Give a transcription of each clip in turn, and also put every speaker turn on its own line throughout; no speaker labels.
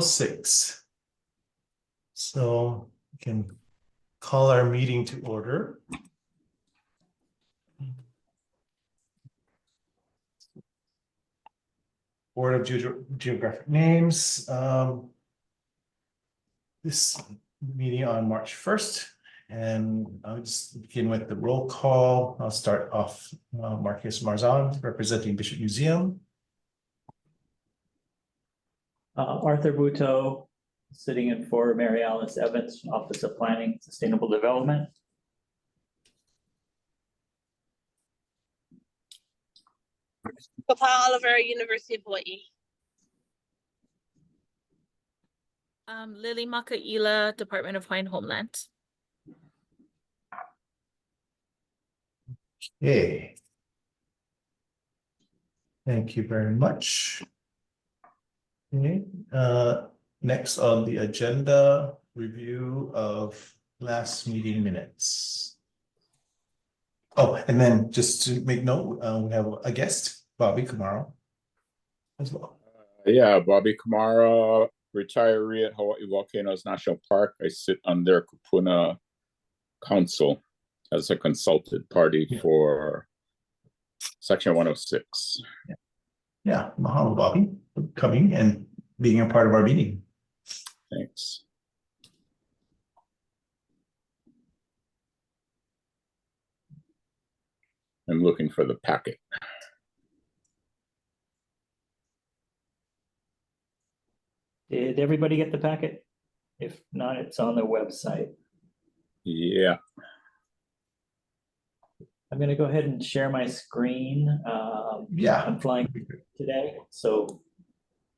6. So we can call our meeting to order. Board of Geographic Names. This meeting on March 1st, and I'll just begin with the roll call. I'll start off Marcus Marzan, representing Bishop Museum.
Arthur Buto, sitting in for Mary Alice Evans, Office of Planning, Sustainable Development.
Kapoho Oliver, University of Hawaii.
Lily Makaila, Department of Hawaiian Homeland.
Okay. Thank you very much. Okay. Next on the agenda, review of last meeting minutes. Oh, and then just to make note, we have a guest, Bobby Kamara, as well.
Yeah, Bobby Kamara, retiree at Hawaii Volcanoes National Park. I sit on their Kupuna Council as a consulted party for Section 106.
Yeah, mahalo, Bobby, for coming and being a part of our meeting.
Thanks. I'm looking for the packet.
Did everybody get the packet? If not, it's on the website.
Yeah.
I'm going to go ahead and share my screen.
Yeah.
I'm flying today, so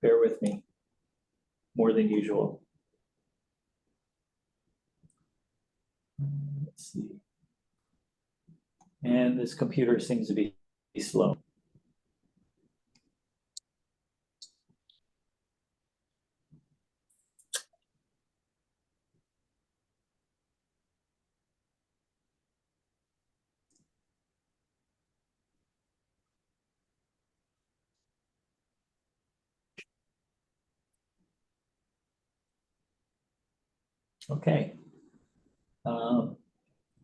bear with me more than usual. Let's see. And this computer seems to be slow. Okay.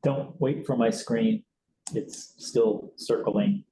Don't wait for my screen. It's still circling.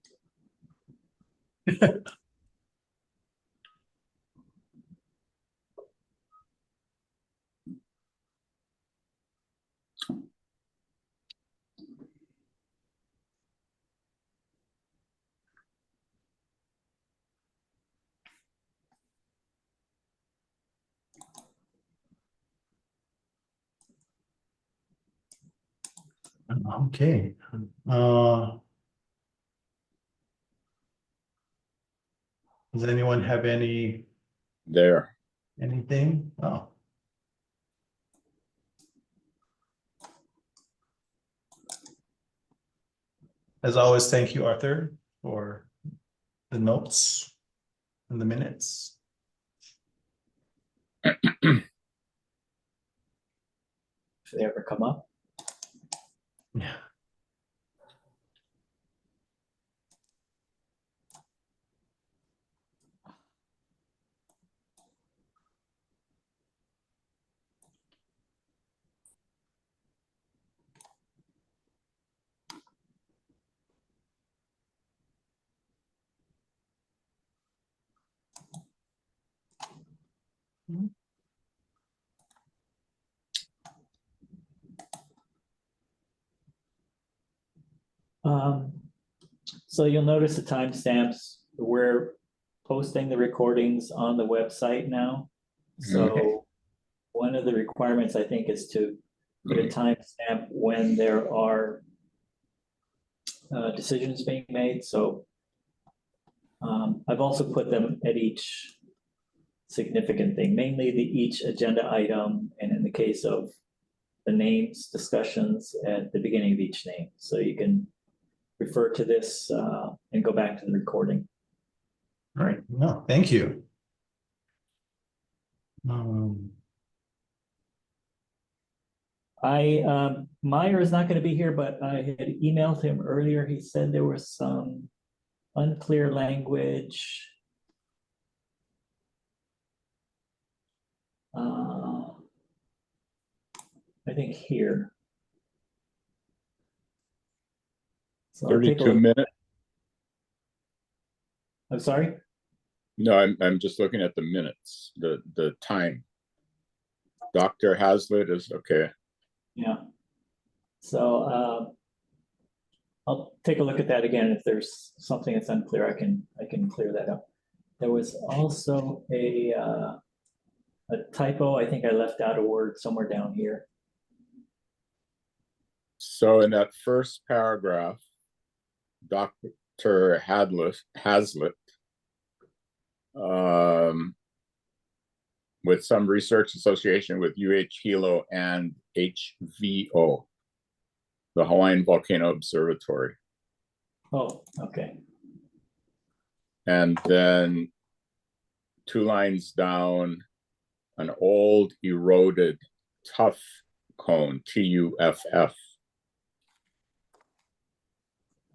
Okay. Does anyone have anything? Oh. As always, thank you, Arthur, for the notes and the minutes.
If they ever come up.
Yeah.
So you'll notice the timestamps. We're posting the recordings on the website now. So one of the requirements, I think, is to put a timestamp when there are decisions being made. So I've also put them at each significant thing, mainly each agenda item, and in the case of the names, discussions at the beginning of each name. So you can refer to this and go back to the recording.
All right. No, thank you.
Meyer is not going to be here, but I had emailed him earlier. He said there was some unclear language think here. So I'll take a
32
look.
minutes.
I'm sorry?
No, I'm just looking at the minutes, the time. Dr. Hazlitt is okay.
Yeah. So I'll take a look at that again. If there's something that's unclear, I can clear that up. There was also a typo. I think I left out a word somewhere down here.
So in that first paragraph, Dr. Hazlitt, with some research association with Hilo and HVO, the Hawaiian Volcano Observatory.
Oh, okay.
And then 2 lines down, an old eroded tuff cone, TUFF,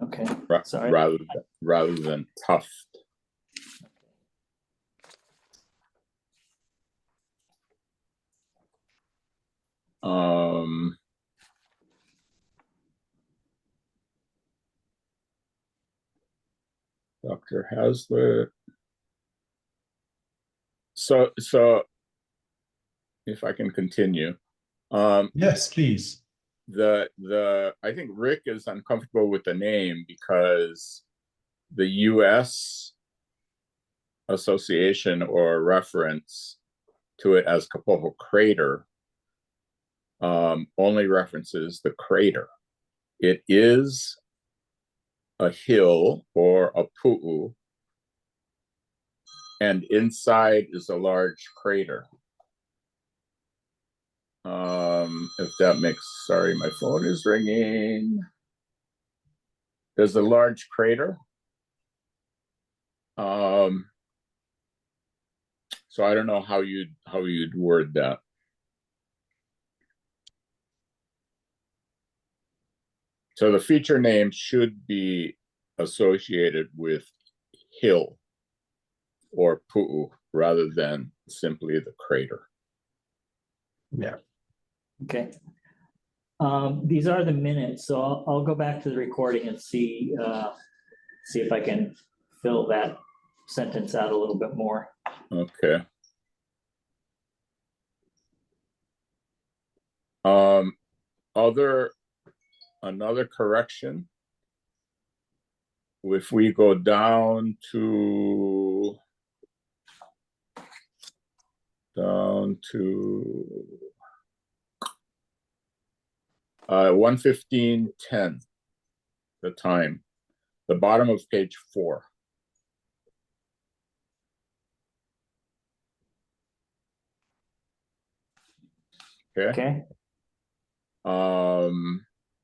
Okay. Sorry.
rather than tuft. Dr. Hazlitt. So if I can continue.
Yes, please.
I think Rick is uncomfortable with the name because the US association or reference to it as Kapoho Crater only references the crater. It is a hill or a pu'u, and inside is a large crater. If that makes, sorry, my phone is ringing. There's a large crater. So I don't know how you'd word that. So the feature name should be associated with hill or pu'u rather than simply the crater.
Yeah.
Okay. These are the minutes, so I'll go back to the recording and see if I can fill that sentence out a little bit more.
Okay. Another correction. If we go down to 1:15:10, the time, the bottom of page 4. Okay.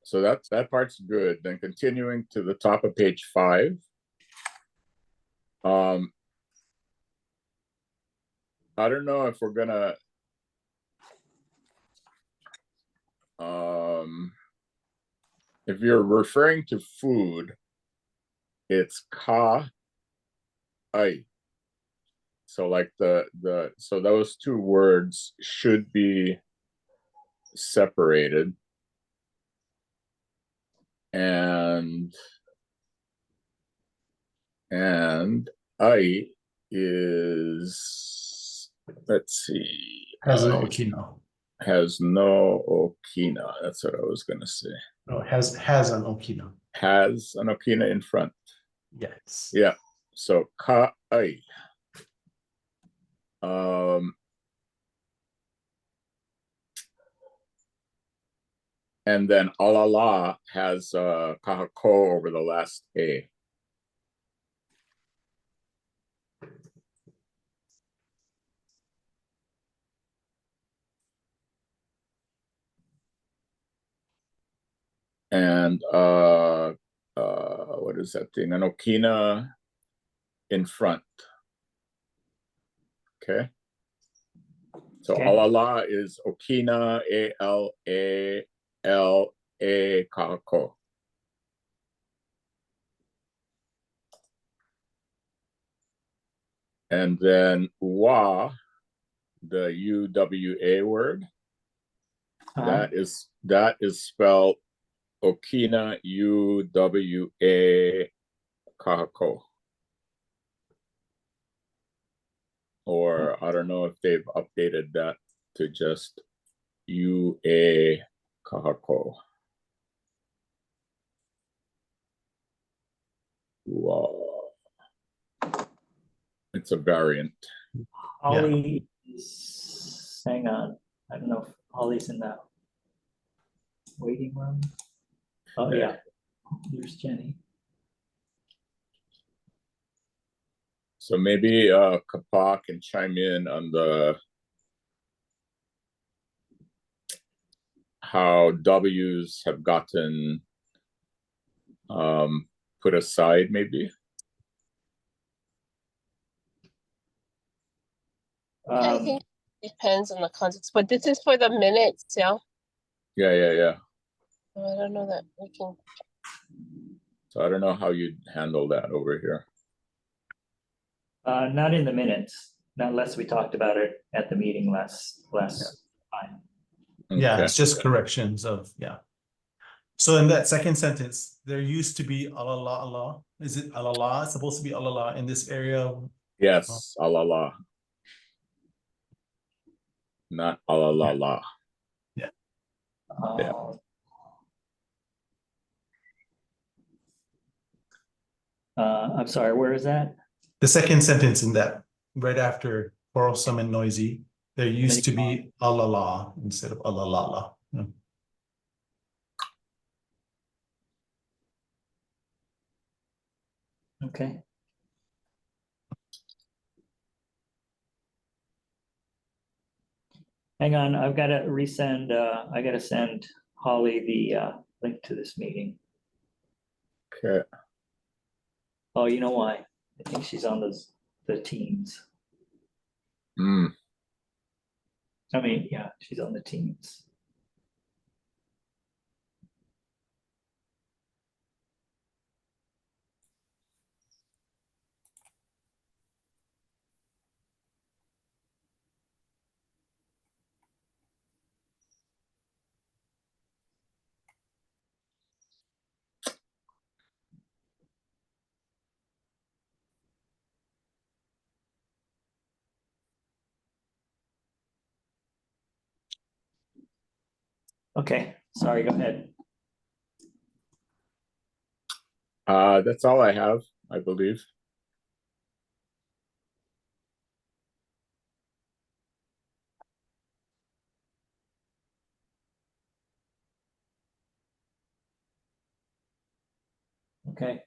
So that part's good. Then continuing to the top of page 5. I don't know if we're gonna if you're referring to food, it's ka ai. So like so those 2 words should be separated. And ai is, let's see,
Has an okina.
Has no okina. That's what I was gonna say.
No, has an okina.
Has an okina in front.
Yes.
Yeah. So ka ai. And then alala has kahako over the last a. And what is that thing? An okina in front. Okay. So
Okay.
alala is okina, A-L-A-L-A kahako. And then wa, the UWA word, That is spelled Okina, UWA Kahako. Or I don't know if they've updated that to just UA Kahako. Wow. It's a variant.
Holly is, hang on, I don't know if Holly's in the waiting room. Oh, yeah, there's Jenny.
So maybe Kapoho can chime in on the how W's have gotten put aside, maybe.
I think it depends on the context, but this is for the minutes, yeah?
Yeah.
I don't know that we can.
So I don't know how you'd handle that over here.
Not in the minutes, not unless we talked about it at the meeting last time.
Yeah,
Okay.
it's just corrections of, yeah. So in that second sentence, there used to be alala. Is it alala? It's supposed to be alala in this area.
Yes, alala. Not alalala. Yeah.
I'm sorry, where is that?
The second sentence in that, right after quarrelsome and noisy, there used to be alala instead of alalala.
Okay. Hang on, I've got to resend, I got to send Holly the link to this meeting.
Okay.
Oh, you know why? I think she's on the Teams.
Mm.
I mean, yeah, she's on the Teams. Okay, sorry, go ahead.
That's all I have, I believe.
Okay.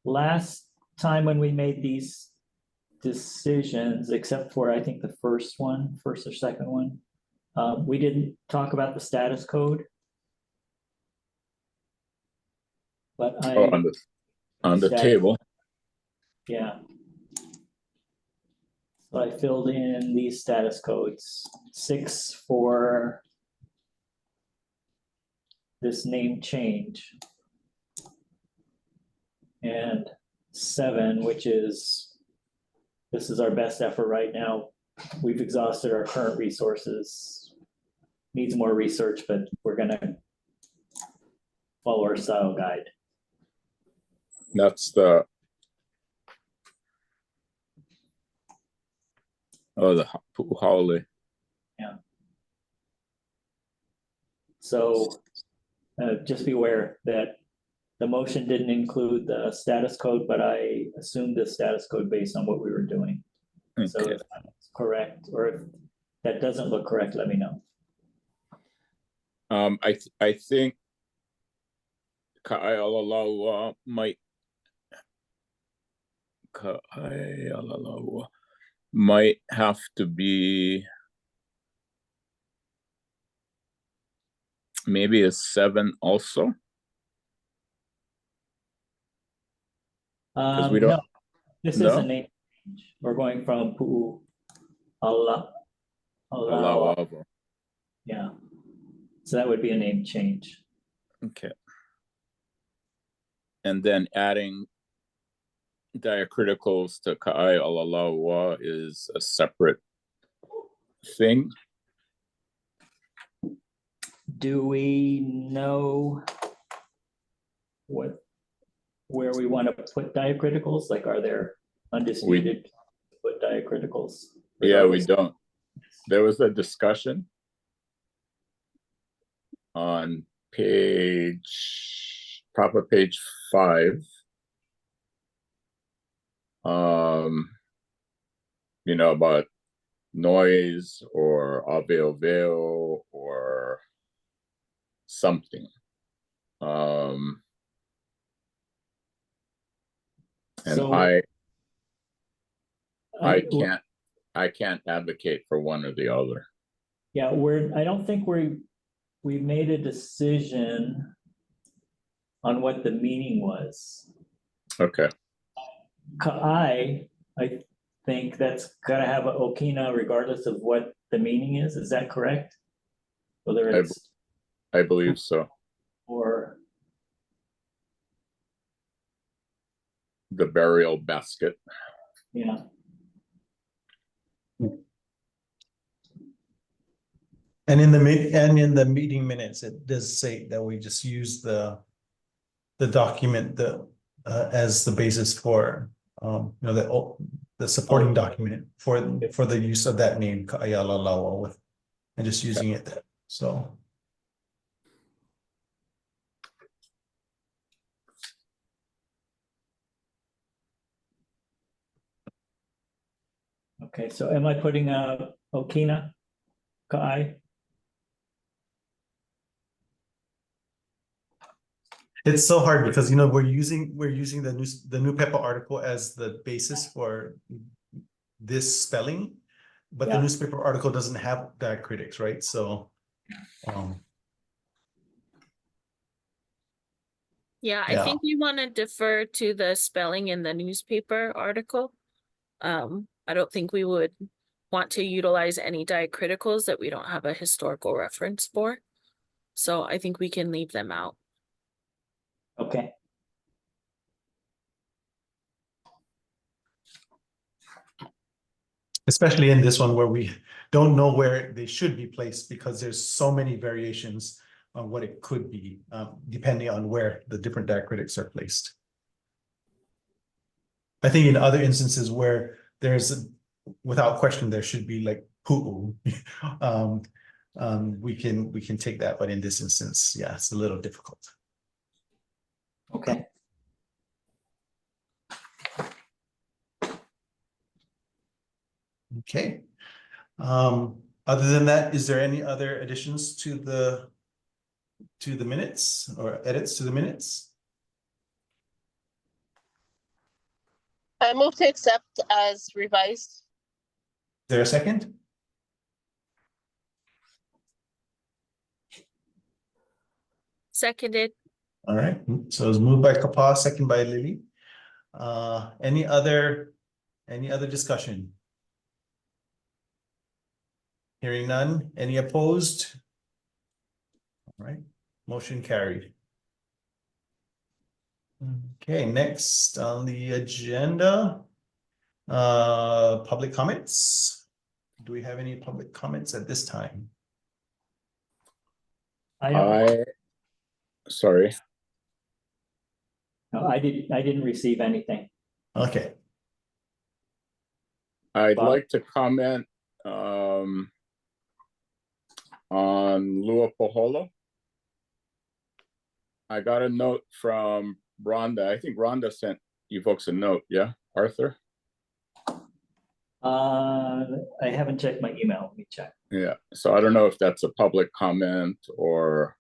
Last time when we made these decisions, except for I think the first or second one, we didn't talk about the status code. But
on the table.
Yeah. So I filled in these status codes, 6 for this name change, and 7, which is, this is our best effort right now. We've exhausted our current resources, needs more research, but we're gonna follow our style guide.
That's the Puʻuolēkia.
Yeah. So just be aware that the motion didn't include the status code, but I assumed the status code based on what we were doing.
Okay.
So if that's correct, or if that doesn't look correct, let me know.
I think Ka'ai'ololaua might have to be maybe a 7 also. Because we don't.
No, this is a name change. We're going from Puʻuolēkia. Yeah. So that would be a name change.
Okay. And then adding diacriticals to Ka'ai'ololaua is a separate thing.
Do we know where we want to put diacriticals? Like, are there undisputed put diacriticals?
Yeah, we
regardless?
don't. There was a discussion on proper page 5. You know, about noise or veil or something. And
So,
I can't advocate for one or the other.
Yeah, I don't think we made a decision on what the meaning was.
Okay.
I think that's gotta have an okina regardless of what the meaning is. Is that correct? Whether it's
I believe so.
or
The burial basket.
yeah.
And in the meeting minutes, it does say that we just use the document as the basis for the supporting document for the use of that name Ka'ayala with and just using it. So
Okay, so am I putting a okina ka'ai?
it's so hard because we're using the new Peppa article as the basis for this spelling, but the
Yeah.
newspaper article doesn't have diacritics, right? So
Yeah, I
Yeah.
think you want to defer to the spelling in the newspaper article. I don't think we would want to utilize any diacriticals that we don't have a historical reference for. So I think we can leave them out.
Okay.
especially in this one where we don't know where they should be placed because there's so many variations on what it could be, depending on where the different diacritics are placed. I think in other instances where without question, there should be like pu'u. We can take that, but in this instance, yeah, it's a little difficult.
Okay.
Okay. Other than that, is there any other additions to the minutes or edits to the minutes?
I move to accept as revised.
Is there a second?
Seconded.
All right, so it's moved by Kapoho, second by Lily. Any other discussion? Hearing none, any opposed? All right, motion carried. Okay, next on the agenda, public comments. Do we have any public comments at this time?
Sorry.
No, I didn't receive anything.
Okay,
I'd
Bob?
like to comment on Luapoholo. I got a note from Rhonda. I think Rhonda sent you folks a note, yeah, Arthur?
I haven't checked my email. Let me check.
Yeah, so I don't know if that's a public comment or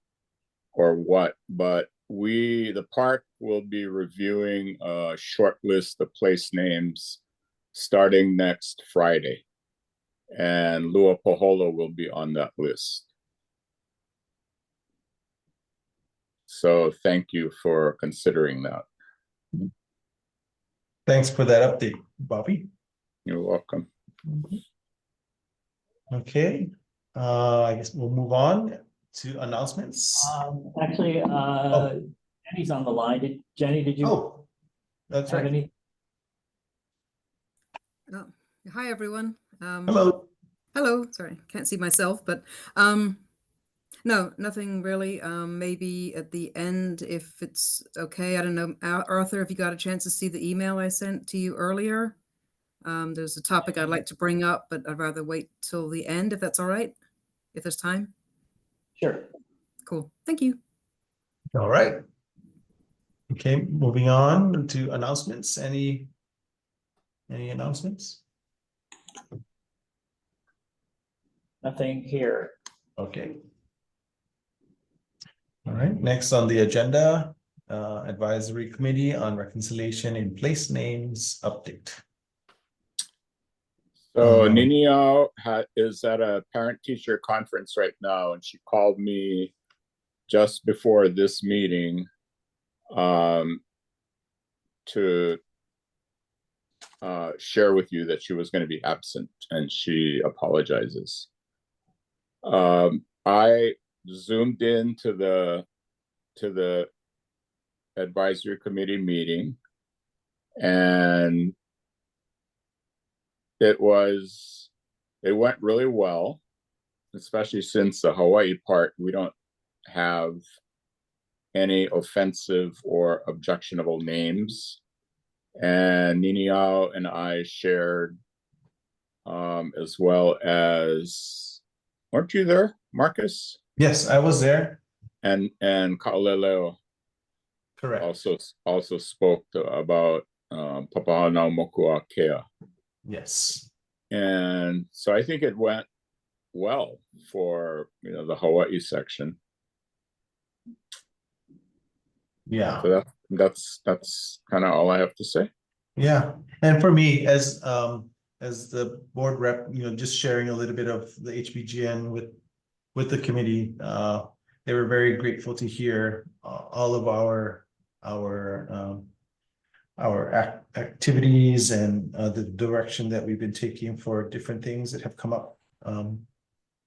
what, but the park will be reviewing a short list of place names starting next Friday. And Luapoholo will be on that list. So thank you for considering that.
thanks for that update, Bobby.
You're welcome.
Okay, I guess we'll move on to announcements.
Actually, Jenny's on the line. Jenny, did you
Oh, that's
have
right.
any?
Oh, hi everyone.
Hello.
Hello. Sorry, can't see myself, but No, nothing really. Maybe at the end, if it's okay. I don't know, Arthur, if you got a chance to see the email I sent to you earlier. There's a topic I'd like to bring up, but I'd rather wait till the end if that's all right, if there's time.
Sure.
Cool. Thank you.
All right. Okay, moving on to announcements. Any announcements?
Nothing here.
Okay. All right, next on the agenda, Advisory Committee on Reconciliation in Place Names update.
So Ninio is at a parent-teacher conference right now, and she called me just before this meeting to share with you that she was going to be absent, and she apologizes. I zoomed into the advisory committee meeting, and it went really well, especially since the Hawaii part, we don't have any offensive or objectionable names. And Niniao and I shared, as well as, weren't you there, Marcus?
Yes, I was there.
And Kaoleleo
Correct.
also spoke about Papahanau Mokua Kea.
Yes.
And so I think it went well for the Hawaii section.
Yeah.
So that's kind of all I have to say.
Yeah, and for me as the board rep, just sharing a little bit of the HBGN with the committee, they were very grateful to hear all of our activities and the direction that we've been taking for different things that have come up in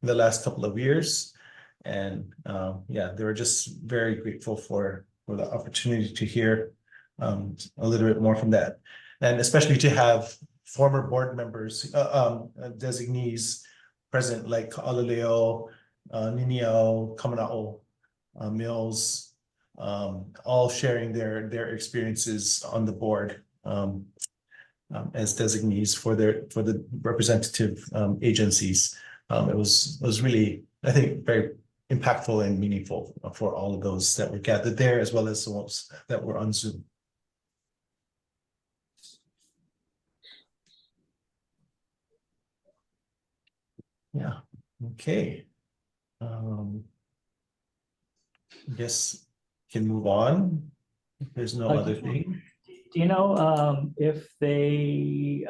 the last couple of years. And yeah, they were just very grateful for the opportunity to hear a little bit more from that, and especially to have former board members, designees present, like Ka'aleleo, Niniao, Kamana'o, Mills, all sharing their experiences on the board as designees for the representative agencies. It was really, I think, very impactful and meaningful for all of those that were gathered there, as well as the ones that were on Zoom. Yeah, okay. I guess can move on. If there's no other thing.
Do you know if they,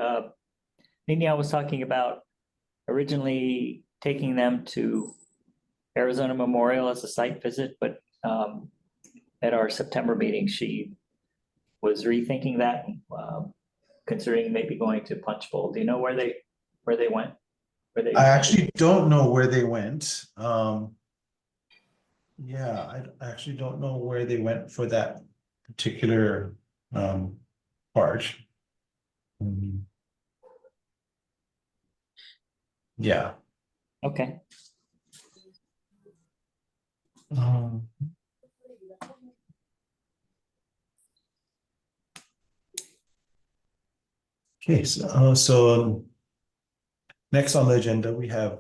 Niniao was talking about originally taking them to Arizona Memorial as a site visit, but at our September meeting, she was rethinking that, considering maybe going to Punch Bowl. Do you know where they went?
I actually don't know where they went. Yeah, I actually don't know where they went for that particular part. Yeah.
Okay.
Okay, so next on the agenda, we have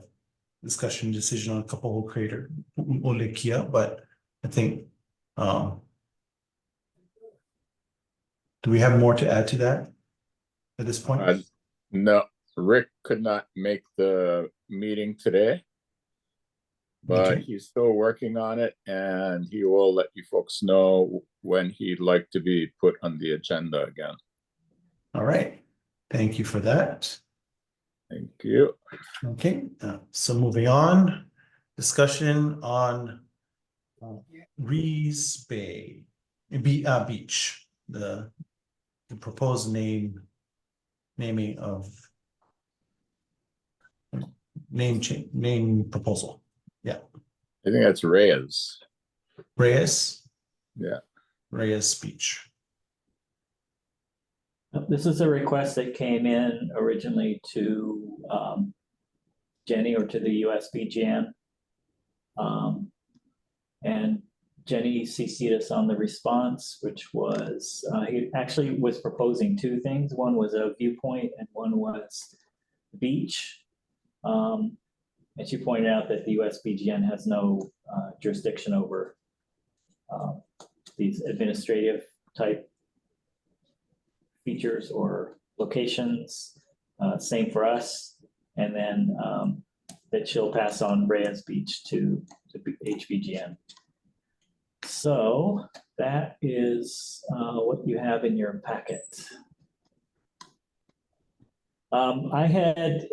discussion decision on Kapoho Crater, Puʻuolēkia, but I think, do we have more to add to that at this point?
No, Rick could not make the meeting today, but he's still working on it, and he will let you folks know when he'd like to be put on the agenda again.
All right, thank you for that.
Thank you.
Okay, so moving on, discussion on Rees Bay Beach, the proposed naming of name proposal. Yeah,
I think that's Reyes.
Reyes.
Yeah,
Reyes Beach.
This is a request that came in originally to Jenny or to the HBGN. And Jenny CC'd us on the response, which was, he actually was proposing two things. One was a viewpoint and one was beach. And she pointed out that the USBGN has no jurisdiction over these administrative type features or locations. Same for us. And then that she'll pass on Reyes Beach to HBGN. So that is what you have in your packet. I had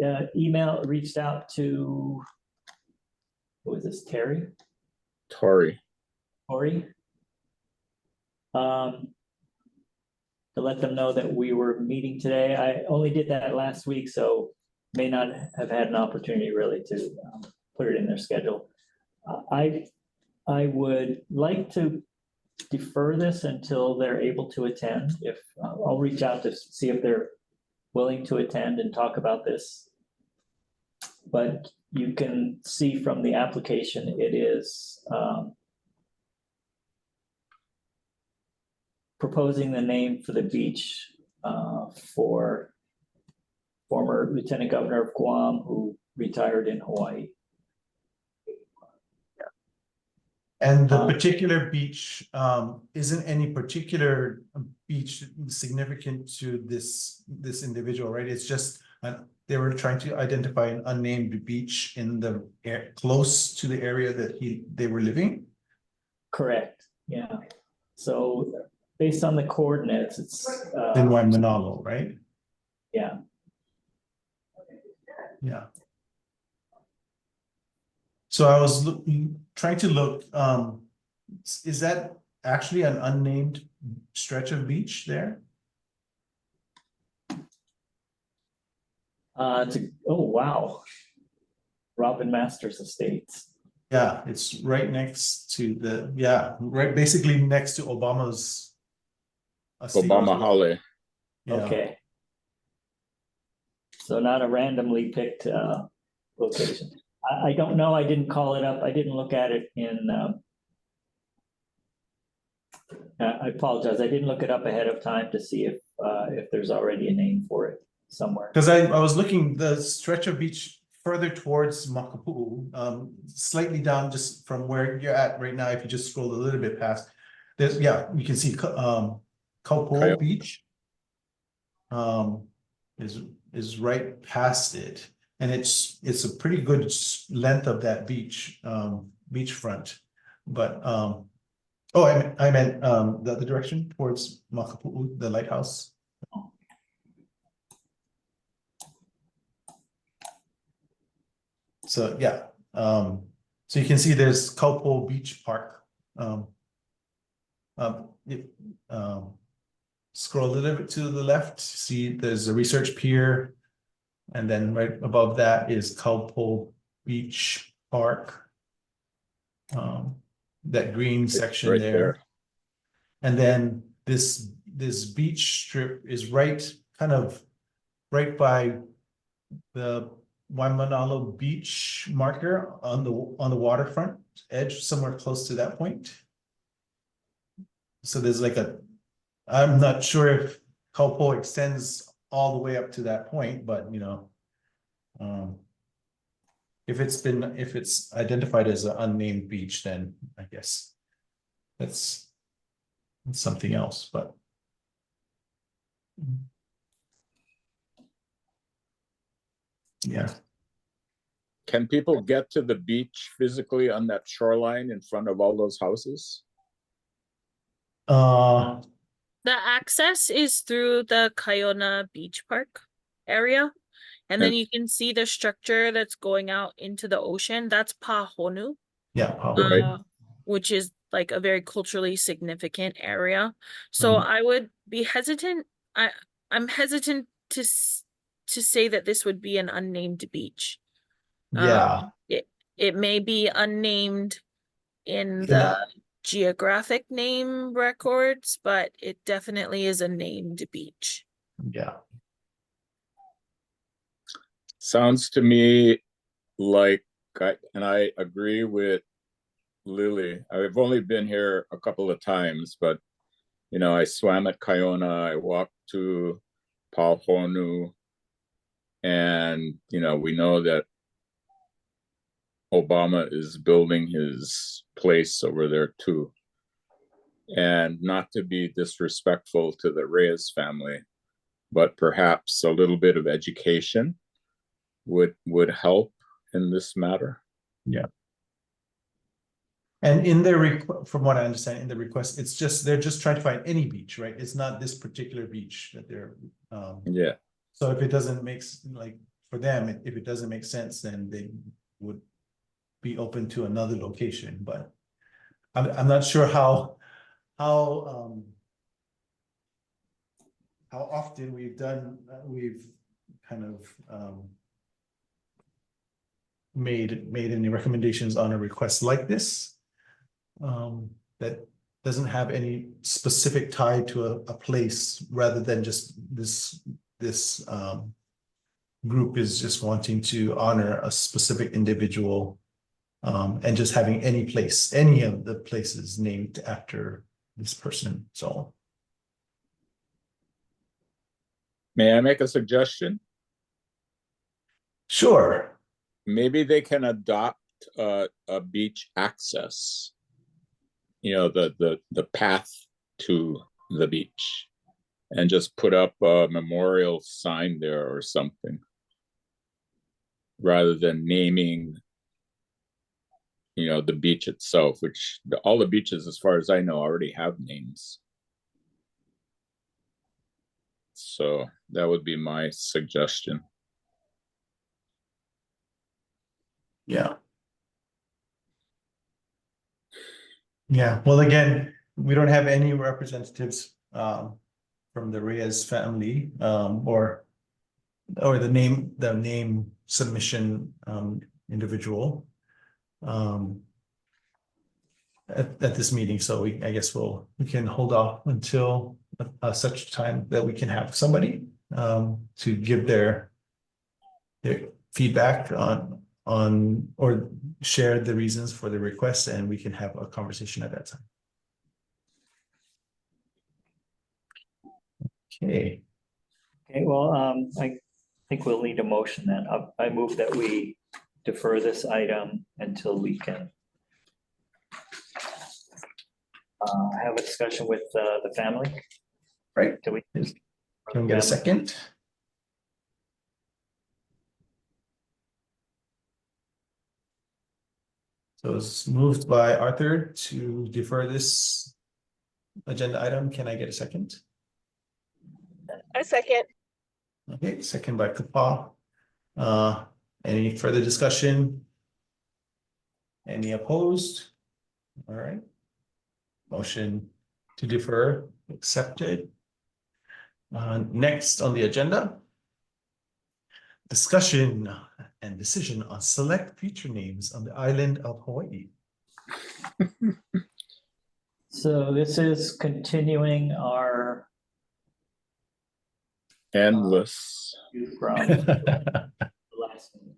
reached out to, who was this, Tori? To let them know that we were meeting today. I only did that last week, so may not have had an opportunity really to put it in their schedule. I would like to defer this until they're able to attend. If I'll reach out to see if they're willing to attend and talk about this. But you can see from the application, it is proposing the name for the beach for former Lieutenant Governor of Guam who retired in Hawaii.
And the particular beach isn't any particular beach significant to this individual, right? It's just they were trying to identify an unnamed beach in the close to the area that they were living.
Correct. Yeah. So based on the coordinates, it's
in Waimanalo, right?
Yeah.
Yeah. So I was trying to look, is that actually an unnamed stretch of beach there?
Oh, wow. Robin Masters Estates.
Yeah, it's right next to right basically next to Obama's estate.
Obama Holly.
Yeah.
Okay. So not a randomly picked location. I don't know. I didn't call it up. I didn't look at it in. I apologize. I didn't look it up ahead of time to see if there's already a name for it somewhere.
Because I was looking the stretch of beach further towards Makapu'u, slightly down just from where you're at right now. If you just scroll a little bit past, there's you can see Kapoho Beach. Is right past it. And it's a pretty good length of that beach, beachfront. But oh, I meant the other direction towards Makapu'u, the lighthouse. So yeah, so you can see there's Kapoho Beach Park. Scroll a little bit to the left, see there's a research pier. And then right above that is Kapoho Beach Park. That green section
right
there. And then this beach strip is kind of right by the Waimanalo Beach marker on the waterfront edge, somewhere close to that point. So there's I'm not sure if Kapoho extends all the way up to that point, but if it's identified as an unnamed beach, then I guess that's something else, but yeah.
Can people get to the beach physically on that shoreline in front of all those houses?
The access is through the Kaiona Beach Park area. And then you can see the structure that's going out into the ocean. That's Pahonu.
Yeah, Pahonu.
Which is like a very culturally significant area. So I would be hesitant. I'm hesitant to say that this would be an unnamed beach.
Yeah.
It may be unnamed in the geographic name records, but it definitely is a named beach.
Yeah.
Sounds to me like, and I agree with Lily. I've only been here a couple of times, but you know, I swam at Kiona, I walked to Paohonu, and you know, we know that Obama is building his place over there too. And not to be disrespectful to the Reyes family, but perhaps a little bit of education would help in this matter.
Yeah. And in their from what I understand, in the request, it's just they're just trying to find any beach, right? It's not this particular beach that they're.
Yeah.
So if it doesn't make like for them, if it doesn't make sense, then they would be open to another location. But I'm not sure how often we've kind of made any recommendations on a request like this. That doesn't have any specific tie to a place rather than just this group is just wanting to honor a specific individual and just having any of the places named after this person. So
may I make a suggestion?
Sure.
Maybe they can adopt a beach access. You know, the path to the beach, and just put up a memorial sign there or something, rather than naming, you know, the beach itself, which all the beaches, as far as I know, already have names. So that would be my suggestion.
Yeah. Yeah, well, again, we don't have any representatives from the Reyes family or the name submission individual at this meeting. So I guess we can hold off until such time that we can have somebody to give their feedback on or share the reasons for the request, and we can have a conversation at that time. Okay.
Okay, well, I think we'll need a motion then. I move that we defer this item until we can have a discussion with the family.
Right.
Do we?
Can we get a second? So it's moved by Arthur to defer this agenda item. Can I get a second?
A second.
Okay, second by Kapoho. Any further discussion? Any opposed? All right. Motion to defer accepted. Next on the agenda, discussion and decision on select future names on the island of Hawaii.
So this is continuing our
Endless.
from the last meeting.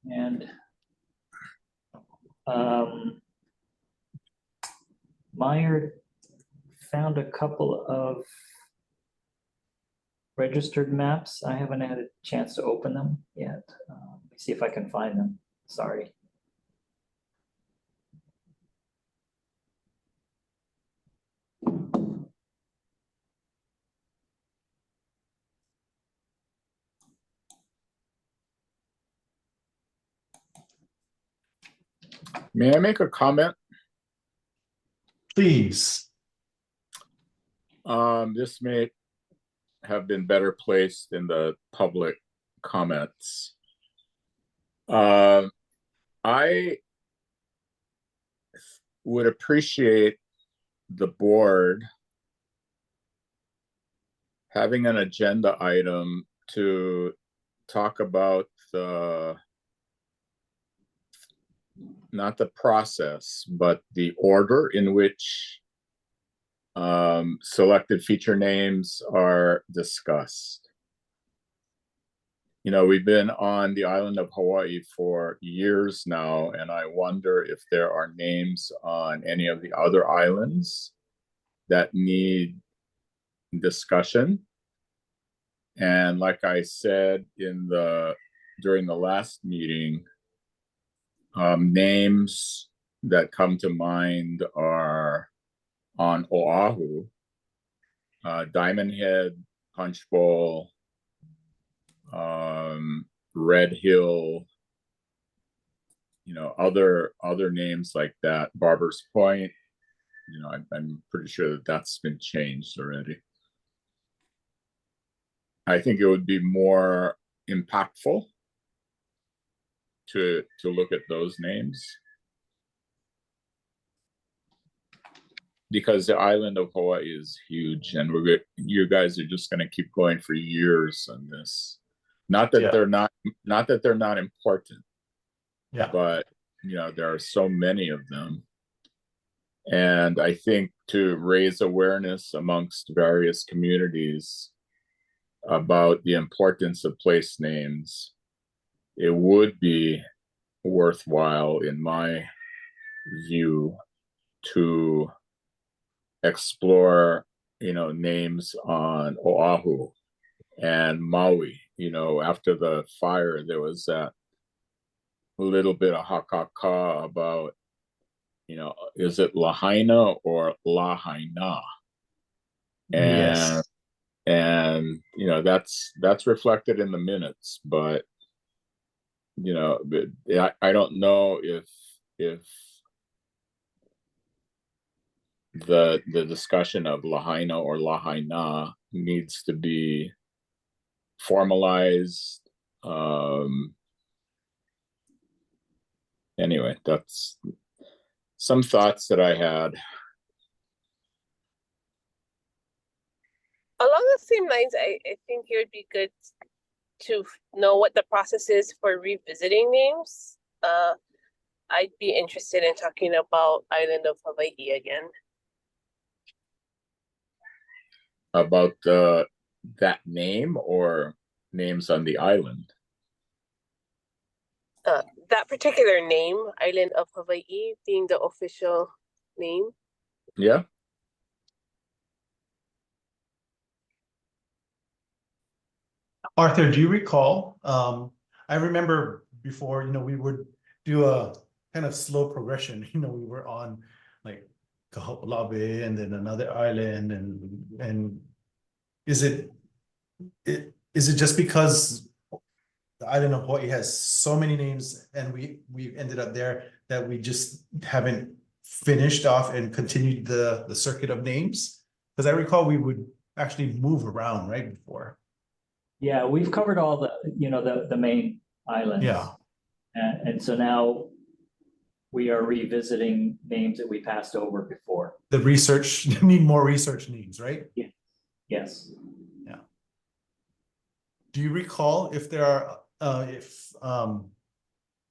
And Meyer found a couple of registered maps. I haven't had a chance to open them yet. Let me see if I can find them. Sorry.
May I make a comment?
Please.
This may have been better placed in the public comments. I would appreciate the board having an agenda item to talk about not the process, but the order in which selected feature names are discussed. you know, we've been on the island of Hawaii for years now, and I wonder if there are names on any of the other islands that need discussion. And like I said during the last meeting, names that come to mind are on Oahu, Diamond Head, Punch Bowl, Red Hill, you know, other names like that, Barber's Point, you know, I'm pretty sure that that's been changed already. I think it would be more impactful to look at those names, because the island of Hawaii is huge, and you guys are just going to keep going for years on this. Not that they're not important, but you know, there are so many of them, and I think to raise awareness amongst various communities about the importance of place names, it would be worthwhile, in my view, to explore, you know, names on Oahu and Maui. You know, after the fire, there was that little bit of hakaka about, you know, is it Lahaina or Lahaina? And you know, that's reflected in the minutes, but you know, I don't know if the discussion of Lahaina or Lahaina needs to be formalized. Anyway, that's some thoughts that I had.
Along the same lines, I think it would be good to know what the process is for revisiting names. I'd be interested in talking about Island of Hawaiʻi again.
About that name or names on the island?
That particular name, Island of Hawaiʻi, being the official name.
Yeah.
Arthur, do you recall? I remember before, you know, we would do a kind of slow progression. You know, we were on like Kaho'olawe and then another island, and is it just because the island of Hawaii has so many names and we ended up there that we just haven't finished off and continued the circuit of names? Because I recall we would actually move around right before.
Yeah, we've covered all the, you know, the main islands.
Yeah.
And so now we are revisiting names that we passed over before.
The research, you need more research names, right?
Yes.
Yeah. Do you recall if there are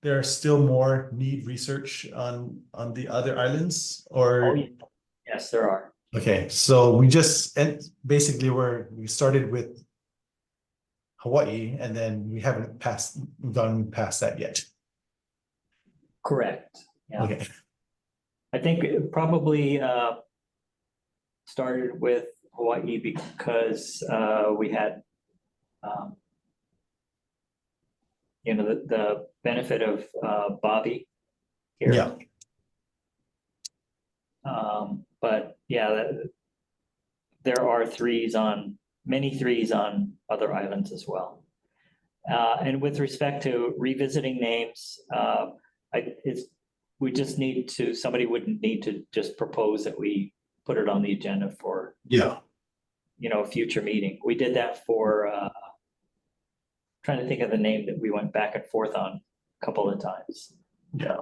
there are still more need research on the other islands, or?
Oh, yeah. Yes, there are.
Okay, so we just, and basically we started with Hawaii, and then we haven't gone past that yet.
Correct. Yeah.
Okay.
I think it probably started with Hawaii because we had, you know, the benefit of Bobby here.
Yeah.
But yeah, there are many threes on other islands as well. And with respect to revisiting names, somebody would need to just propose that we put it on the agenda for,
Yeah.
you know, a future meeting. We did that for, trying to think of the name that we went back and forth on a couple of times.
Yeah.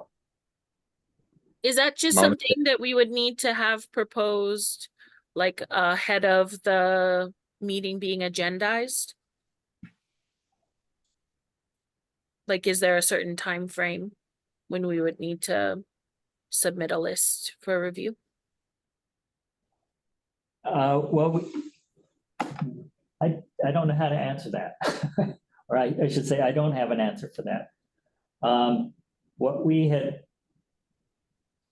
Is that just
Monica.
something that we would need to have proposed, like ahead of the meeting being agendized? Like, is there a certain time frame when we would need to submit a list for review?
Well, I don't know how to answer that. or I should say, I don't have an answer for that. What we had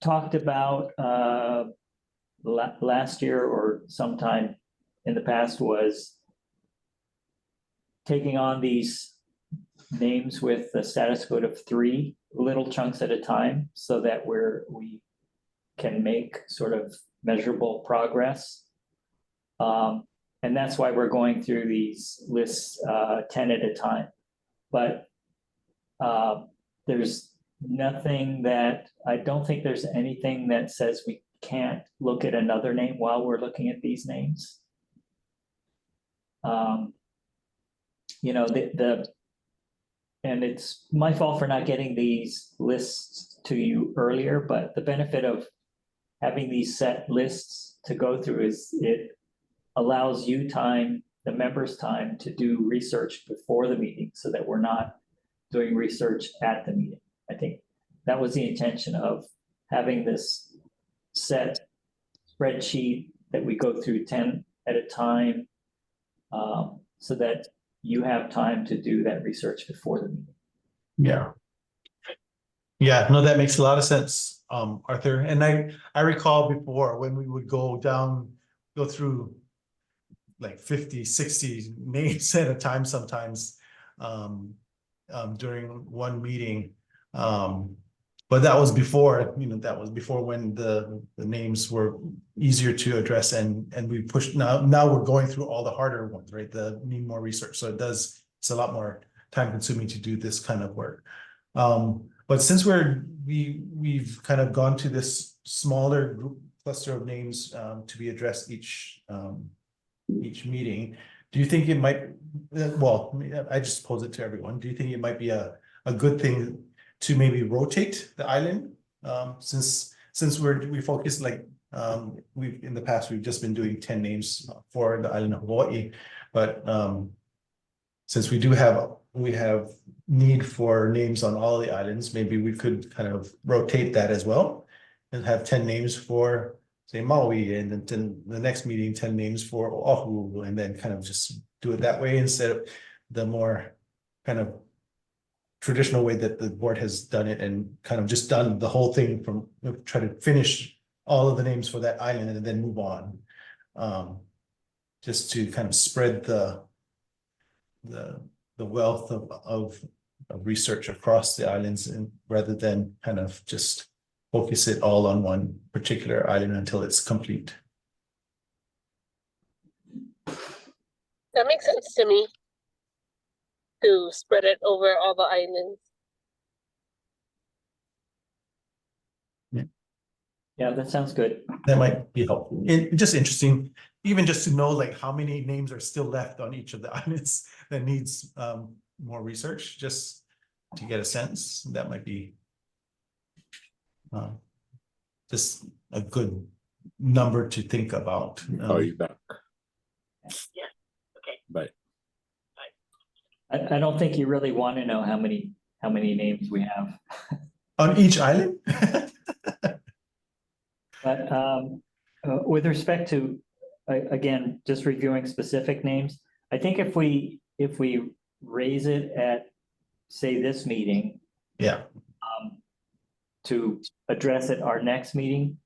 talked about last year or sometime in the past was taking on these names with the status code of 3 little chunks at a time, so that we can make sort of measurable progress. And that's why we're going through these lists 10 at a time. But there's nothing I don't think there's anything that says we can't look at another name while we're looking at these names. You know, and it's my fault for not getting these lists to you earlier, but the benefit of having these set lists to go through is it allows you time, the members time, to do research before the meeting so that we're not doing research at the meeting. I think that was the intention of having this set spreadsheet that we go through 10 at a time, so that you have time to do that research before the meeting.
Yeah. Yeah, no, that makes a lot of sense, Arthur. And I recall before when we would go through like 50, 60 names at a time sometimes during one meeting. But that was before, that was before when the names were easier to address, and we pushed now we're going through all the harder ones, right? That need more research. So it's a lot more time consuming to do this kind of work. But since we've kind of gone to this smaller group cluster of names to be addressed each meeting, do you think it might, well, I just pose it to everyone. Do you think it might be a good thing to maybe rotate the island? Since we focus like in the past we've just been doing 10 names for the island of Hawaiʻi, but since we have need for names on all the islands, maybe we could kind of rotate that as well and have 10 names for, say, Maui, and then the next meeting 10 names for Oahu, and then kind of just do it that way instead of the more kind of traditional way that the board has done it, and kind of just done the whole thing from try to finish all of the names for that island and then move on, just to kind of spread the wealth of research across the islands, and rather than kind of just focus it all on one particular island until it's complete.
That makes sense to me, to spread it over all the islands.
Yeah, that sounds good.
That might be helpful. Just interesting, even just to know like how many names are still left on each of the islands that needs more research, just to get a sense. That might be just a good number to think about.
Call you back.
Yeah. Okay.
Bye.
I don't think you really want to know how many names we have.
On each island?
But with respect to, again, just reviewing specific names, I think if we raise it at, say, this meeting,
Yeah.
To address at our next meeting,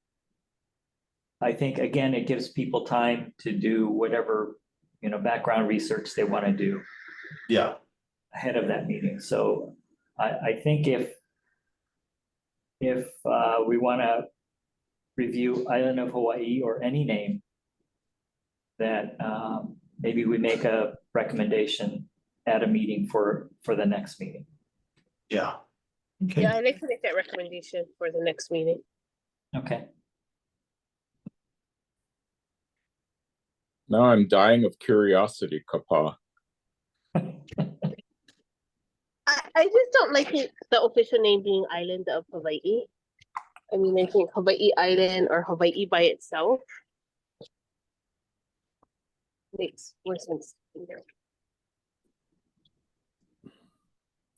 I think, again, it gives people time to do whatever, background research they want to do.
Yeah.
Ahead of that meeting. So I think if we want to review Island of Hawaiʻi or any name, that maybe we make a recommendation at a meeting for the next meeting.
Yeah. Okay.
Yeah, I'd like to make that recommendation for the next meeting.
Okay.
Now I'm dying of curiosity, Kapoho.
I just don't like the official name being Island of Hawaiʻi. I mean, I think Hawaii Island or Hawaii by itself makes more sense.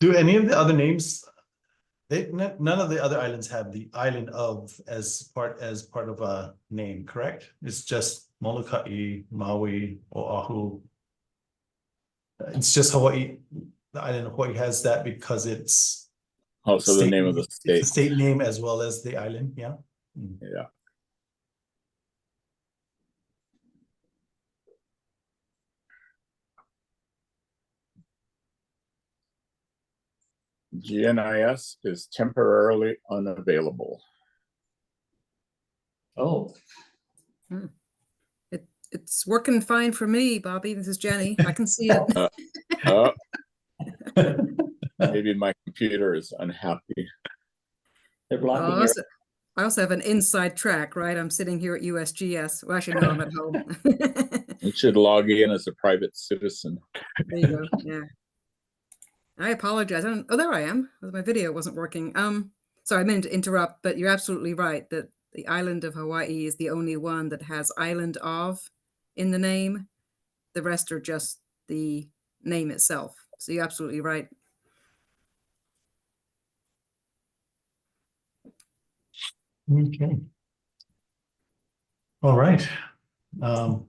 Do any of the other names? None of the other islands have the island of as part of a name, correct? It's just Molokaʻi, Maui, Oahu. It's just Hawaii. the island of Hawaii has that because it's
Also the name of the
it's the
state.
state name as well as the island, yeah.
Yeah. GNIS is temporarily unavailable.
Oh,
It's working fine for me, Bobby. This is Jenny. I can see it.
Oh, maybe my computer is unhappy.
they're blocking your,
I also have an inside track, right? I'm sitting here at USGS. Well, actually, no, I'm at home.
You should log in as a private citizen.
There you go. Yeah. I apologize. I don't, oh, there I am. My video wasn't working. Sorry, I meant to interrupt, but you're absolutely right that the island of Hawaii is the only one that has island of in the name. The rest are just the name itself. So you're absolutely right.
Okay. All right.
I'm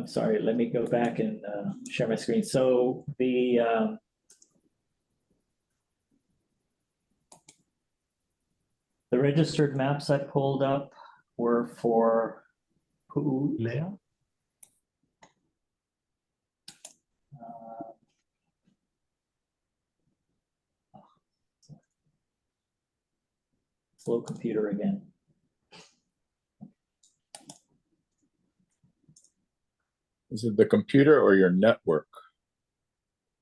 sorry, let me go back and share my screen. So the registered maps I pulled up were for
Leah?
slow computer again.
Is it the computer or your network?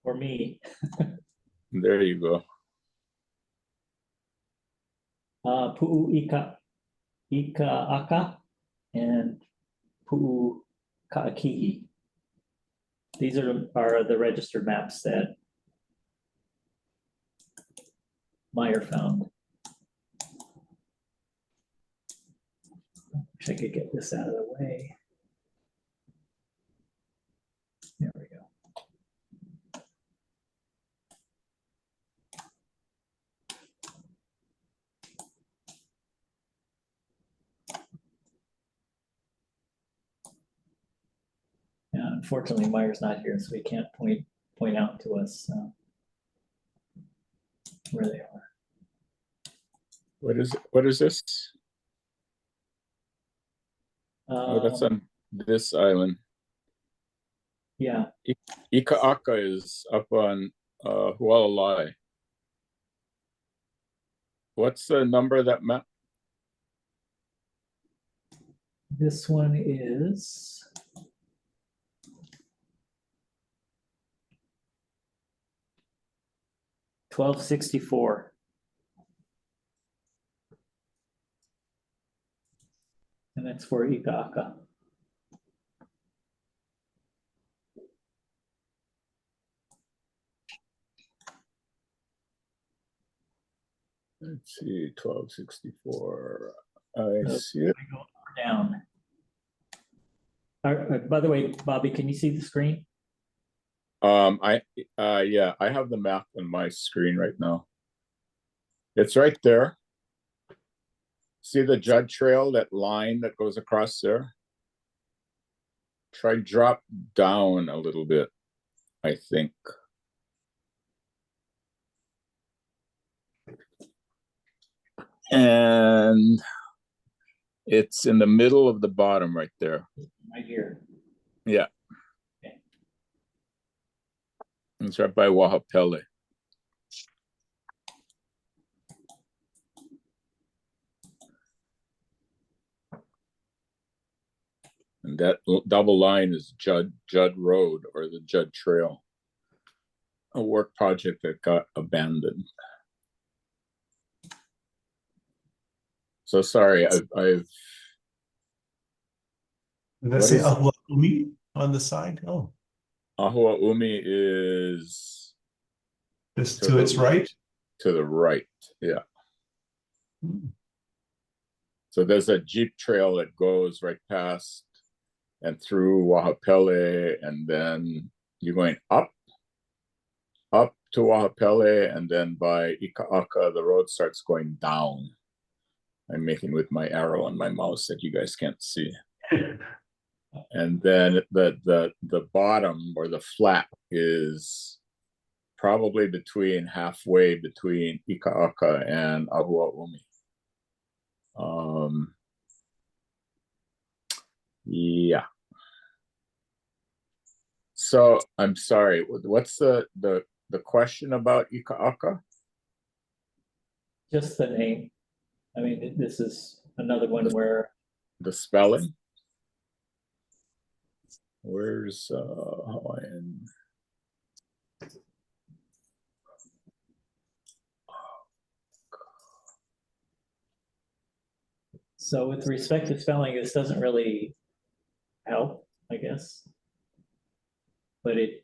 For me,
There you go.
Puʻuʻēkia, Ikaaka, and Puʻukaʻikihi. These are the registered maps that Meyer found. Wish I could get this out of the way. There we go. Yeah, unfortunately, Meyer's not here, so he can't point out to us where they are.
What is this? Oh, that's on this island.
Yeah,
Ikaaka is up on Hualalai. What's the number of that map?
this one is 1264. And that's for Ikaaka.
Let's see, 1264. I see it.
Down. By the way, Bobby, can you see the screen?
Yeah, I have the map on my screen right now. It's right there. See the Judd Trail, that line that goes across there? Try drop down a little bit, I think. And it's in the middle of the bottom right there.
Right here.
Yeah.
Okay.
It's right by Wahapele. And that double line is Judd Road, or the Judd Trail, a work project that got abandoned. So sorry, I've
Let's say Ahuaʻumi on the side. Oh,
Ahuaʻumi is
just to its right.
To the right, yeah. So there's a Jeep trail that goes right past and through Wahapele, and then you're going up to Wahapele, and then by Ikaaka, the road starts going down. I'm making with my arrow on my mouse that you guys can't see. And then the bottom or the flat is probably halfway between Ikaaka and Ahuaʻumi. Yeah. So I'm sorry, what's the question about Ikaaka?
Just the name. I mean, this is another one where
The spelling? Where's Hawaiian?
so with respect to spelling, this doesn't really help, I guess. But it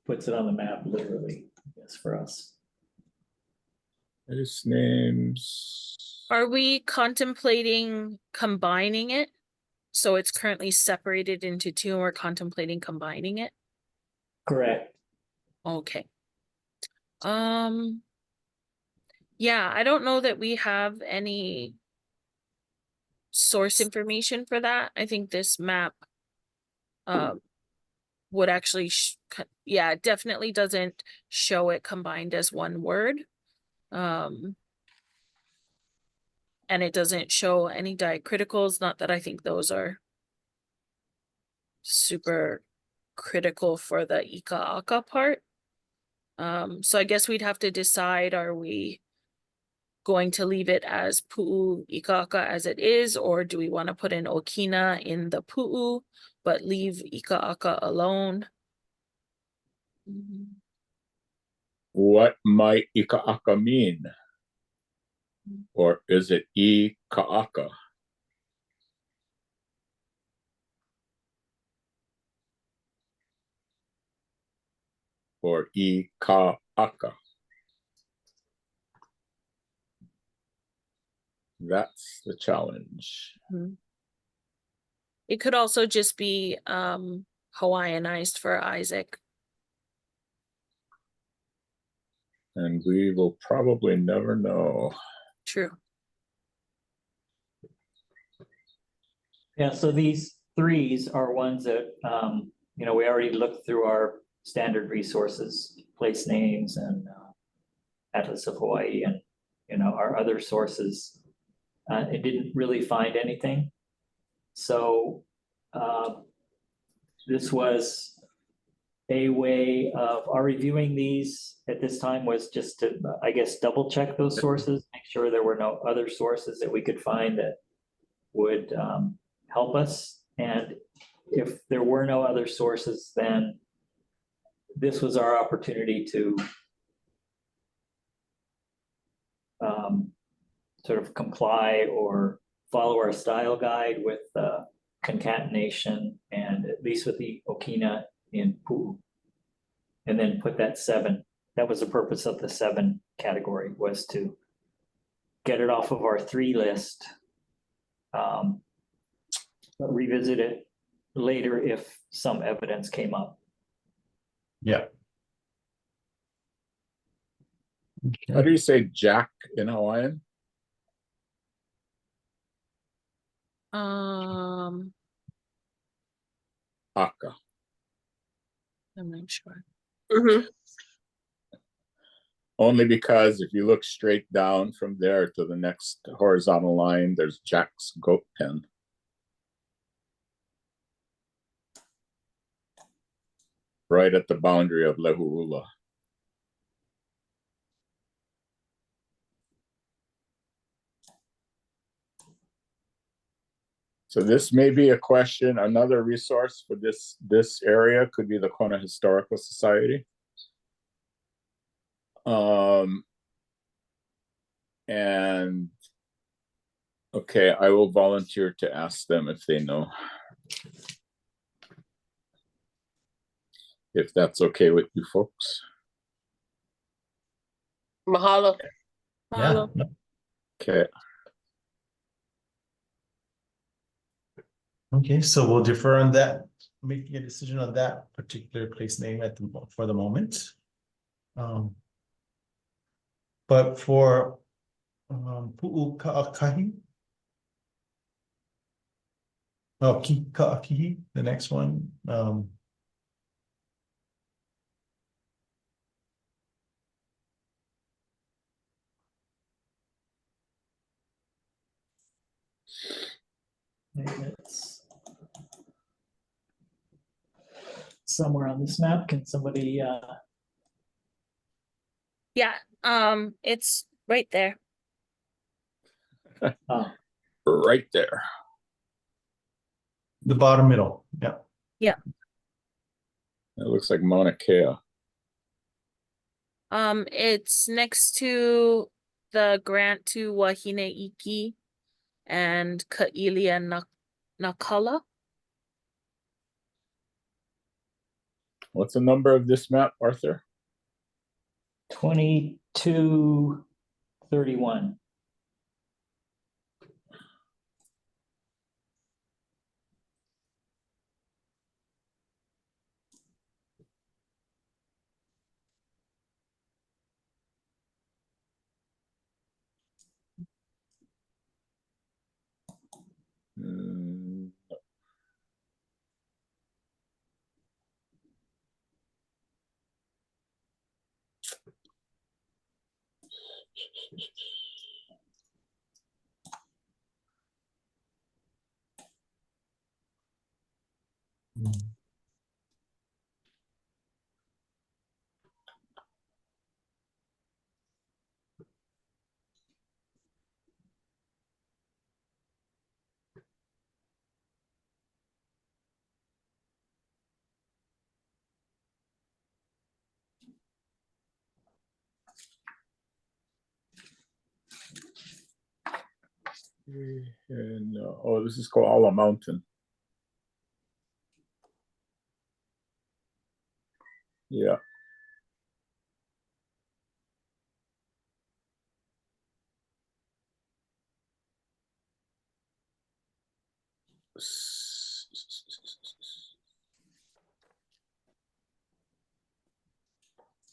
puts it on the map literally, I guess, for us.
His names.
Are we contemplating combining it? So it's currently separated into two and we're contemplating combining it?
Correct.
Okay. Yeah, I don't know that we have any source information for that. I think this map would actually yeah, it definitely doesn't show it combined as one word. And it doesn't show any diacriticals, not that I think those are super critical for the Ikaaka part. So I guess we'd have to decide, are we going to leave it as Puʻuʻēkia as it is, or do we want to put an Okina in the Puʻu, but leave Ikaaka alone?
What might Ikaaka mean? Or is it Ikaaka? Or Ikaaka? That's the challenge.
It could also just be Hawaiianized for Isaac.
And we will probably never know.
True.
Yeah, so these threes are ones that, you know, we already looked through our standard resources, place names and Atlas of Hawaii and, you know, our other sources. It didn't really find anything. So this was a way of our reviewing these at this time was just to, I guess, double check those sources, make sure there were no other sources that we could find that would help us. And if there were no other sources, then this was our opportunity to sort of comply or follow our style guide with concatenation and at least with the Okina in Pu'u. And then put that 7. That was the purpose of the 7 category, was to get it off of our 3 list, but revisit it later if some evidence came up.
Yeah.
How do you say Jack in Hawaiian? Aka.
I'm not sure.
Only because if you look straight down from there to the next horizontal line, there's Jack's goat pen. Right at the boundary of Lehu'ula. So this may be a question, another resource for this area could be the Kona Historical Society. And okay, I will volunteer to ask them if they know. If that's okay with you folks.
Mahalo.
Yeah.
Okay.
Okay, so we'll defer on that, making a decision on that particular place name for the moment. But for Pu'ukahi, Oh, Ka'akihi, the next one.
Maybe it's somewhere on this map. Can somebody,
Yeah, it's right there.
oh,
Right there.
The bottom middle, yeah.
It looks like Mauna Kea.
It's next to the grant to Wahine Iki and Kailia Nakala.
What's the number of this map, Arthur?
2231.
Mm, and oh, this is Koala Mountain. Yeah.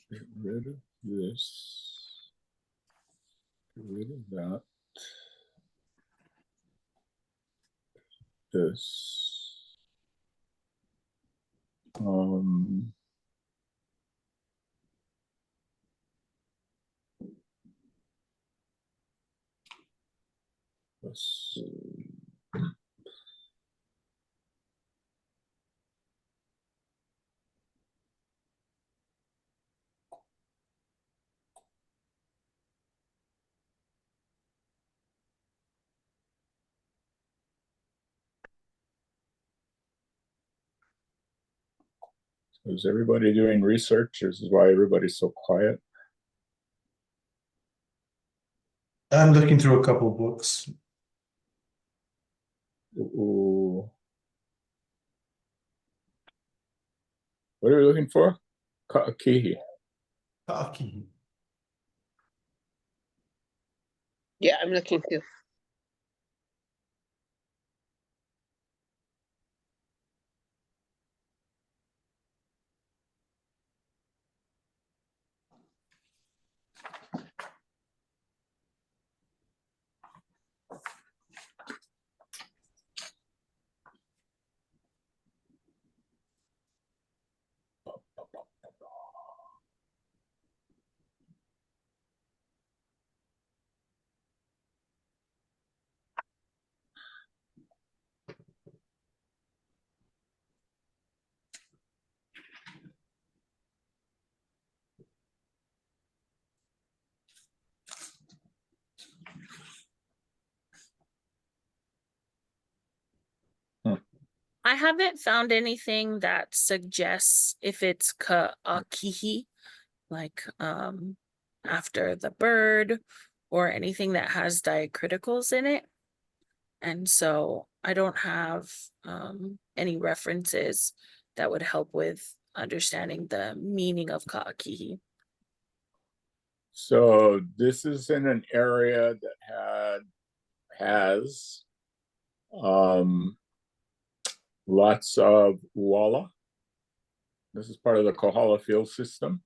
Get rid of this. Get rid of that. This. This. Is everybody doing research? This is why everybody's so quiet.
I'm looking through a couple books.
Ooh. What are we looking for? Ka'akihi.
Ka'akihi.
Yeah, I'm looking too.
I haven't found anything that suggests if it's Ka'akihi, like after the bird, or anything that has diacriticals in it. And so I don't have any references that would help with understanding the meaning of Ka'akihi.
So this is in an area that has lots of uala. This is part of the Kohala field system.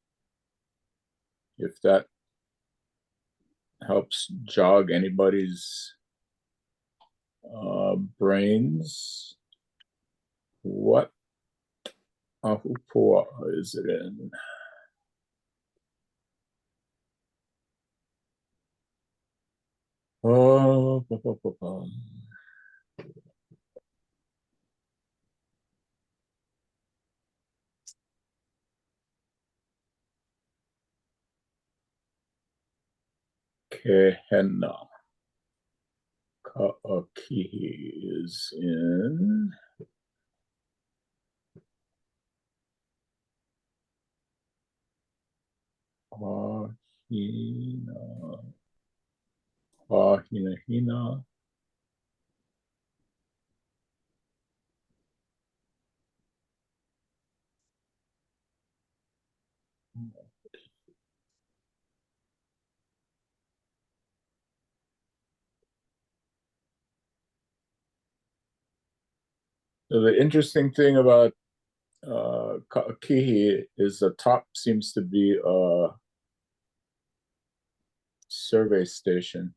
If that helps jog anybody's brains. What Ahupua is it in? Oh, Kehena. Ka'akihi is in Wahina. Wahina. So the interesting thing about Ka'akihi is the top seems to be a survey station.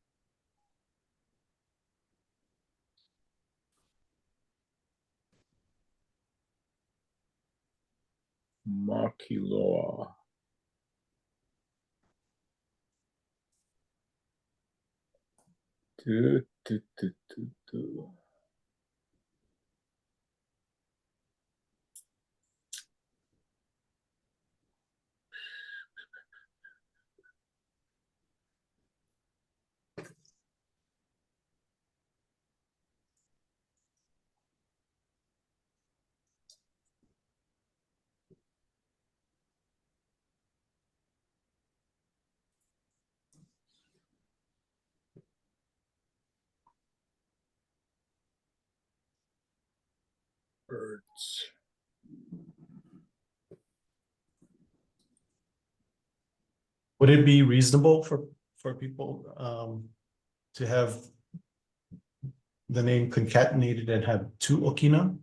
Makiloa. Do, do, do, do, do. Birds.
Would it be reasonable for people to have the name concatenated and have two okina,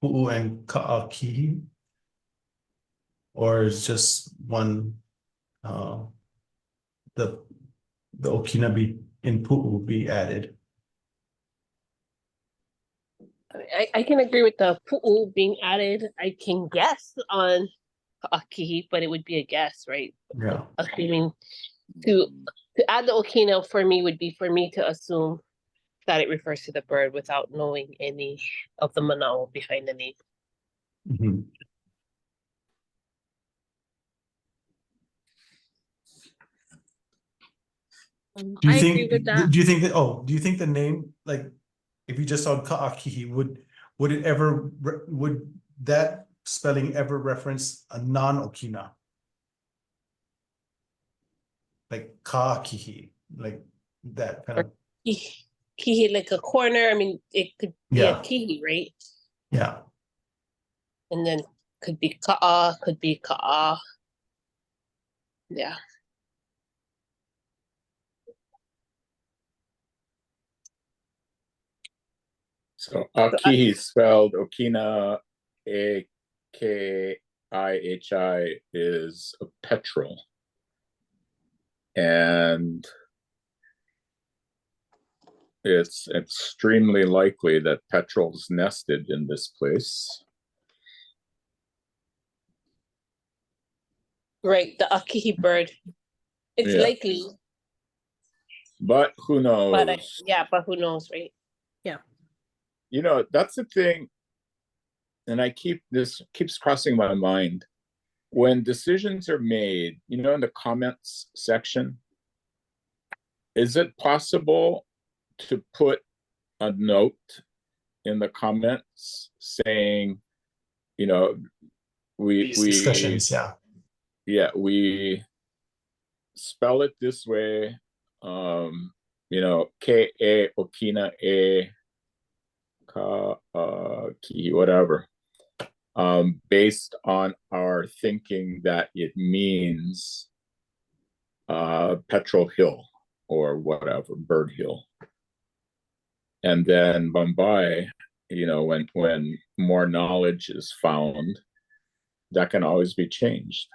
pu'u and ka'akihi? Or is just one the okina be in pu'u be added?
I can agree with the pu'u being added. I can guess on Ka'akihi, but it would be a guess, right?
Yeah.
Assuming to add the okina for me would be for me to assume that it refers to the bird without knowing any of the mana'o behind the name.
Mhm. Do you
I
think
agree with that.
do you think that do you think the name, like if you just saw Ka'akihi, would it ever would that spelling ever reference a non-okina? Like Ka'akihi, like that kind of
Kihi, like a corner. I mean, it could be a
Yeah.
kihi, right?
yeah.
And then could be ka'a, could be ka'a. Yeah.
So Akihi spelled Okina Akihi is a petrel. And it's extremely likely that petrels nested in this place.
Right, the Akihi bird. It's
Yeah.
likely,
But who knows?
but but who knows, right?
You know, that's the thing. And this keeps crossing my mind. When decisions are made, you know, in the comments section, is it possible to put a note in the comments saying, you know,
These discussions,
we spell it this way, you know, K-A Okina A Ka Ki, whatever, based on our thinking that it means petrel hill or whatever, bird hill. And then Mumbai, you know, when more knowledge is found, that can always be changed.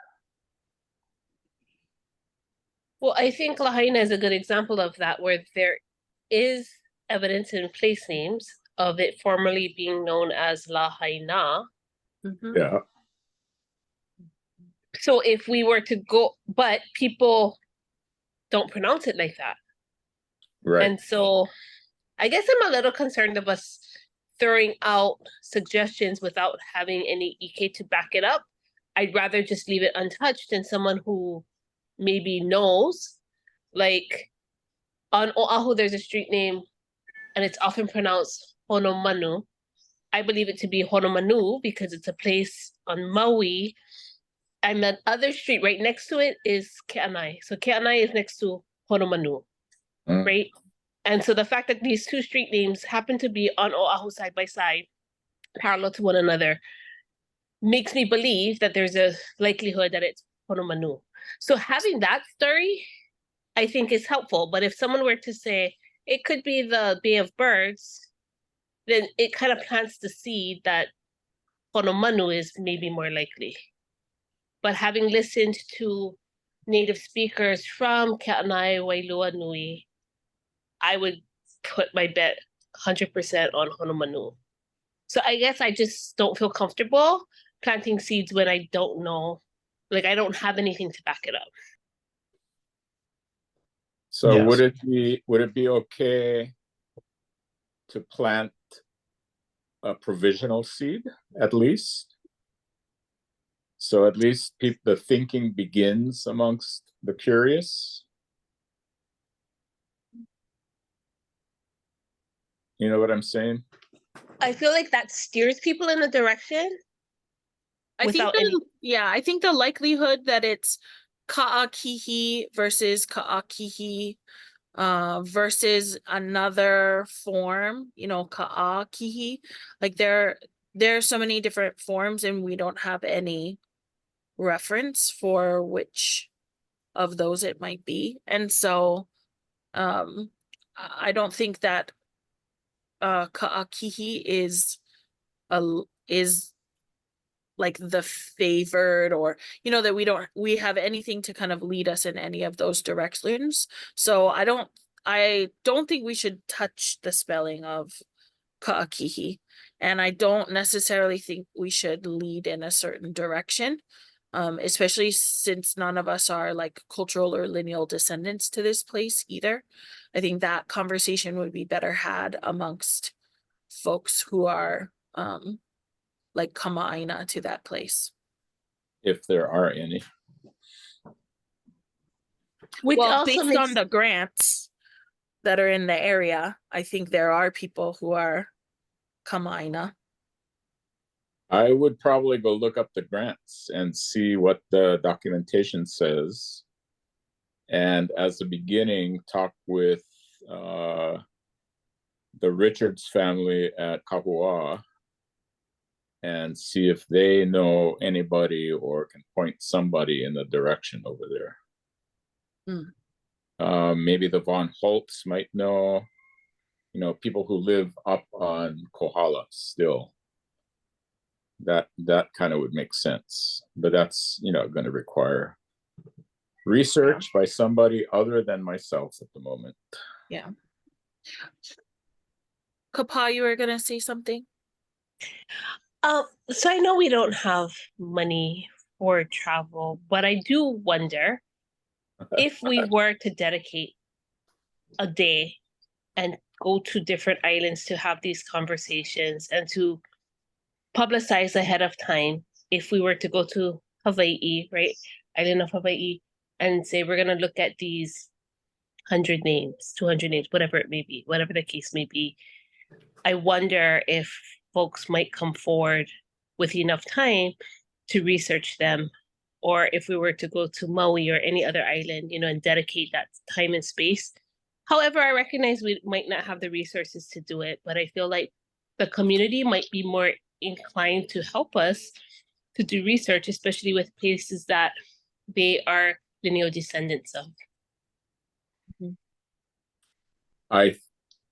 Well, I think Lahaina is a good example of that, where there is evidence in place names of it formerly being known as Lahaina.
Mhm.
Yeah.
So if we were to go, but people don't pronounce it like that.
Right.
And so I guess I'm a little concerned of us throwing out suggestions without having any EK to back it up. I'd rather just leave it untouched than someone who maybe knows. Like on Oahu, there's a street name and it's often pronounced Honomanu. I believe it to be Honomanu because it's a place on Maui. And that other street right next to it is Ke'anai. So Ke'anai is next to Honomanu,
Mm.
right? And so the fact that these two street names happen to be on Oahu side by side, parallel to one another, makes me believe that there's a likelihood that it's Honomanu. So having that story, I think is helpful. But if someone were to say it could be the Bay of Birds, then it kind of plants the seed that Honomanu is maybe more likely. But having listened to native speakers from Ke'anai, Wailua Nui, I would put my bet 100% on Honomanu. So I guess I just don't feel comfortable planting seeds when I don't know, like I don't have anything to back it up.
So
Yes.
would it be okay to plant a provisional seed at least? So at least the thinking begins amongst the curious. You know what I'm saying?
I feel like that steers people in a direction.
I think
Without any-
I think the likelihood that it's Ka'akihi versus Ka'akihi versus another form, Ka'akihi, like there are so many different forms and we don't have any reference for which of those it might be. And so I don't think that Ka'akihi is like the favored, or that we have anything to kind of lead us in any of those directions. So I don't think we should touch the spelling of Ka'akihi, and I don't necessarily think we should lead in a certain direction, especially since none of us are like cultural or lineal descendants to this place either. I think that conversation would be better had amongst folks who are like kama'aina to that place.
If there are any.
Which
Well,
also
based
makes
on the grants that are in the area, I think there are people who are kama'aina.
I would probably go look up the grants and see what the documentation says. And as a beginning, talk with the Richards family at Kapoho and see if they know anybody or can point somebody in the direction over there. Maybe the Von Holtz might know, people who live up on Kohala still. That kind of would make sense, but that's going to require research by somebody other than myself at the moment.
Yeah. Kapa, you were gonna say something?
so I know we don't have money for travel, but I do wonder if we were to dedicate a day and go to different islands to have these conversations and to publicize ahead of time, if we were to go to Hawaii, right? Island of Hawaiʻi, and say we're gonna look at these 100 names, 200 names, whatever it may be, whatever the case may be. I wonder if folks might come forward with enough time to research them, or if we were to go to Maui or any other island, and dedicate that time and space. However, I recognize we might not have the resources to do it, but I feel like the community might be more inclined to help us to do research, especially with places that they are lineal descendants of.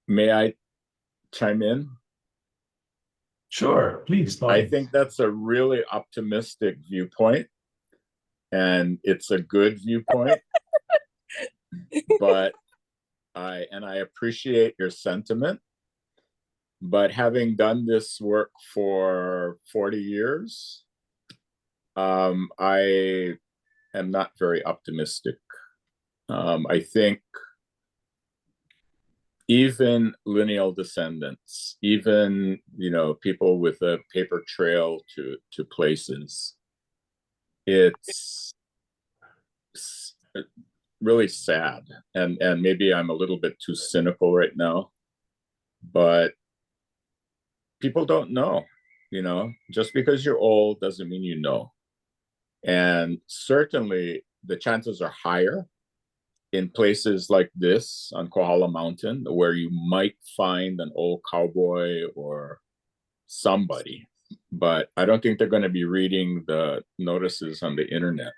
May I chime in?
Sure, please.
I think that's a really optimistic viewpoint, and it's a good viewpoint. But I appreciate your sentiment, But having done this work for 40 years, I am not very optimistic. I think even lineal descendants, even, you know, people with a paper trail to places, it's really sad. And maybe I'm a little bit too cynical right now, but people don't know, you know, just because you're old doesn't mean you know. And certainly the chances are higher in places like this on Kohala Mountain, where you might find an old cowboy or somebody, but I don't think they're going to be reading the notices on the internet.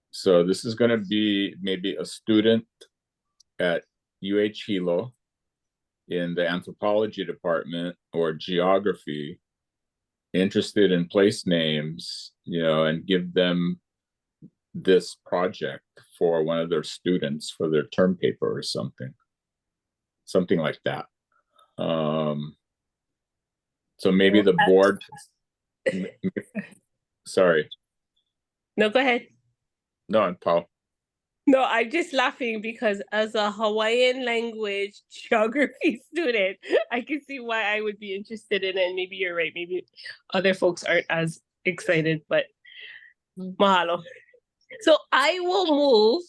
So this is going to be maybe a student at UH Hilo in the anthropology department or geography interested in place names, you know, and give them this project for one of their students for their term paper or something like that. So maybe the board, sorry.
No, go ahead.
No, Paul.
No, I'm just laughing because as a Hawaiian language geography student, I can see why I would be interested in it. And maybe you're right. Maybe other folks aren't as excited, but mahalo. So I will move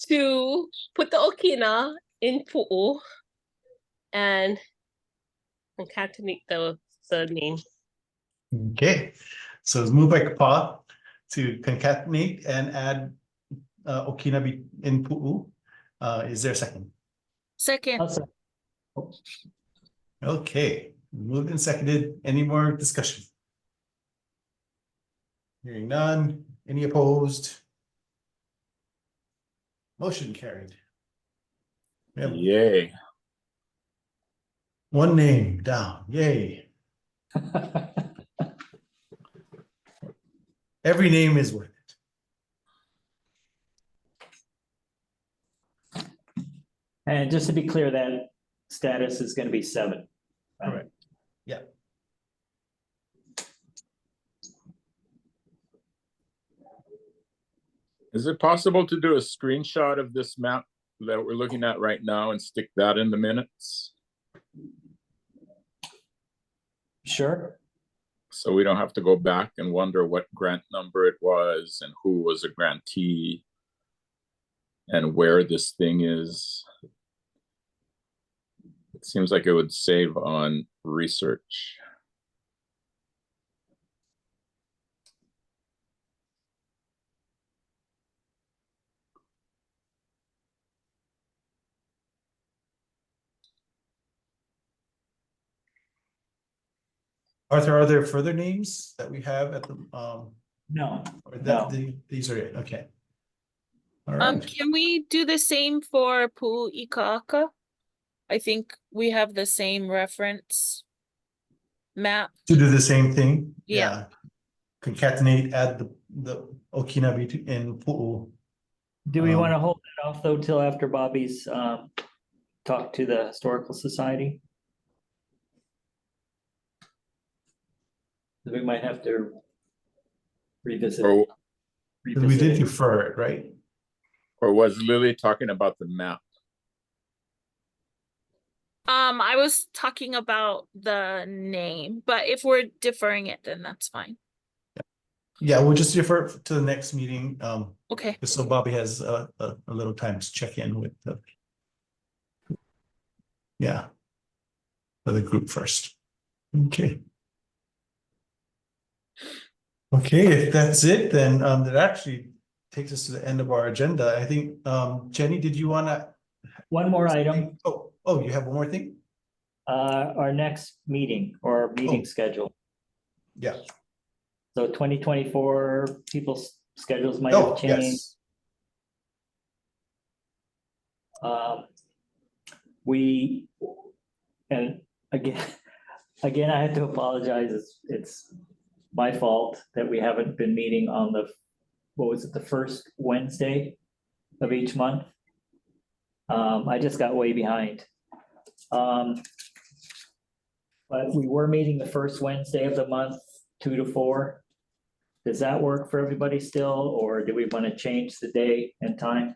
to put the Okina in Pu'u and concatenate the name.
Okay, so it's moved by Kapoho to concatenate and add Okinabe in Pu'u. Is there a second?
Second.
Okay, moved and seconded. Any more discussion? Hearing none. Any opposed? Motion carried. We have
Yay.
one name down. Yay. Every name is worth it.
And just to be clear, that status is going to be 7.
All right. Yeah.
Is it possible to do a screenshot of this map that we're looking at right now and stick that in the minutes?
Sure.
So we don't have to go back and wonder what grant number it was and who was a grantee and where this thing is. It seems like it would save on research.
Arthur, are there further names that we have at the
No.
or that
No.
these are it? Okay. All right.
Can we do the same for Puʻuʻēkia? I think we have the same reference map.
To do the same thing.
Yeah.
Concatenate, add the Okinabe in Pu'u.
Do we want to hold that off though till after Bobby's talk to the Historical Society? We might have to revisit.
Or,
We did defer it, right?
or was Lily talking about the map?
I was talking about the name, but if we're deferring it, then that's fine.
Yeah, we'll just defer it to the next meeting.
Okay.
Just so Bobby has a little time to check in with the for the group first. Okay. Okay, if that's it, then that actually takes us to the end of our agenda. I think Jenny, did you want to?
One more item,
Oh, you have one more thing?
our next meeting or meeting schedule.
Yeah.
So 2024, people's schedules might
Oh,
have changed.
yes.
And again, I had to apologize. It's my fault that we haven't been meeting on the first Wednesday of each month. I just got way behind. But we were meeting the first Wednesday of the month, 2 to 4. Does that work for everybody still, or do we want to change the day and time?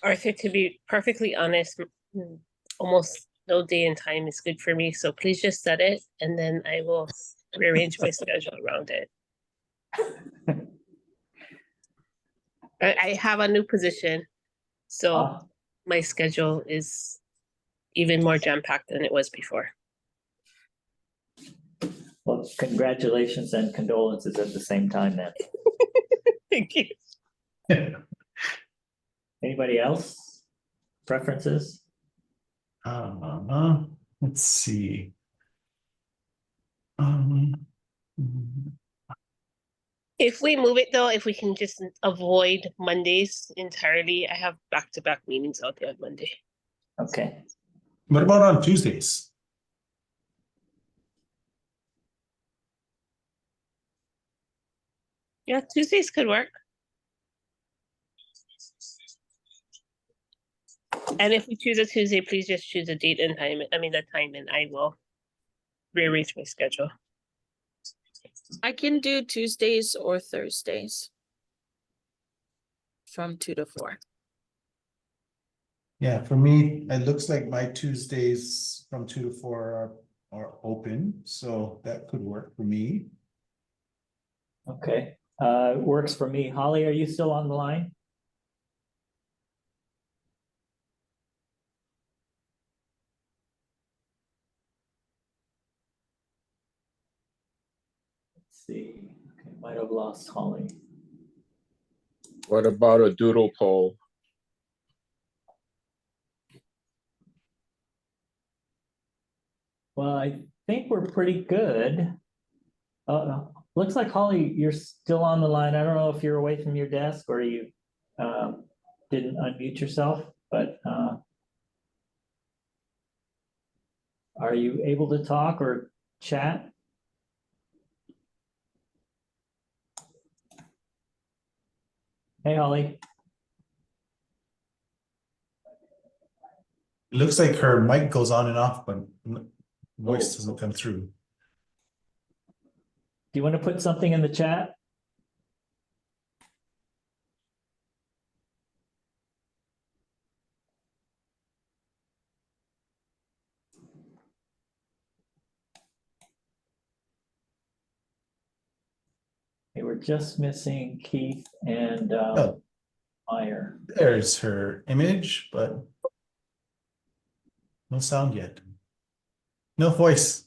Arthur, to be perfectly honest, almost no day and time is good for me, so please just set it and then I will rearrange my schedule around it. I have a new position, so
Ah,
my schedule is even more jam-packed than it was before.
Well, congratulations and condolences at the same time then.
Thank you.
Anybody else? Preferences?
Let's see.
If we move it though, if we can just avoid Mondays entirely, I have back-to-back meetings out there on Monday.
Okay,
What about on Tuesdays?
Yeah, Tuesdays could work. And if we choose a Tuesday, please just choose a date and time. I mean, the time, and I will rearrange my schedule.
I can do Tuesdays or Thursdays. From 2 to 4.
Yeah, for me, it looks like my Tuesdays from 2 to 4 are open, so that could work for me.
okay. Works for me. Holly, are you still on the line? Let's see, okay, might have lost Holly.
What about a doodle poll?
Well, I think we're pretty good. Looks like Holly, you're still on the line. I don't know if you're away from your desk or you didn't unmute yourself, but are you able to talk or chat? Hey, Holly.
It looks like her mic goes on and off, but voice
Oh.
doesn't come through.
Do you want to put something in the chat? Okay, we're just missing Keith and
Oh,
Meyer.
there's her image, but no sound yet. No voice.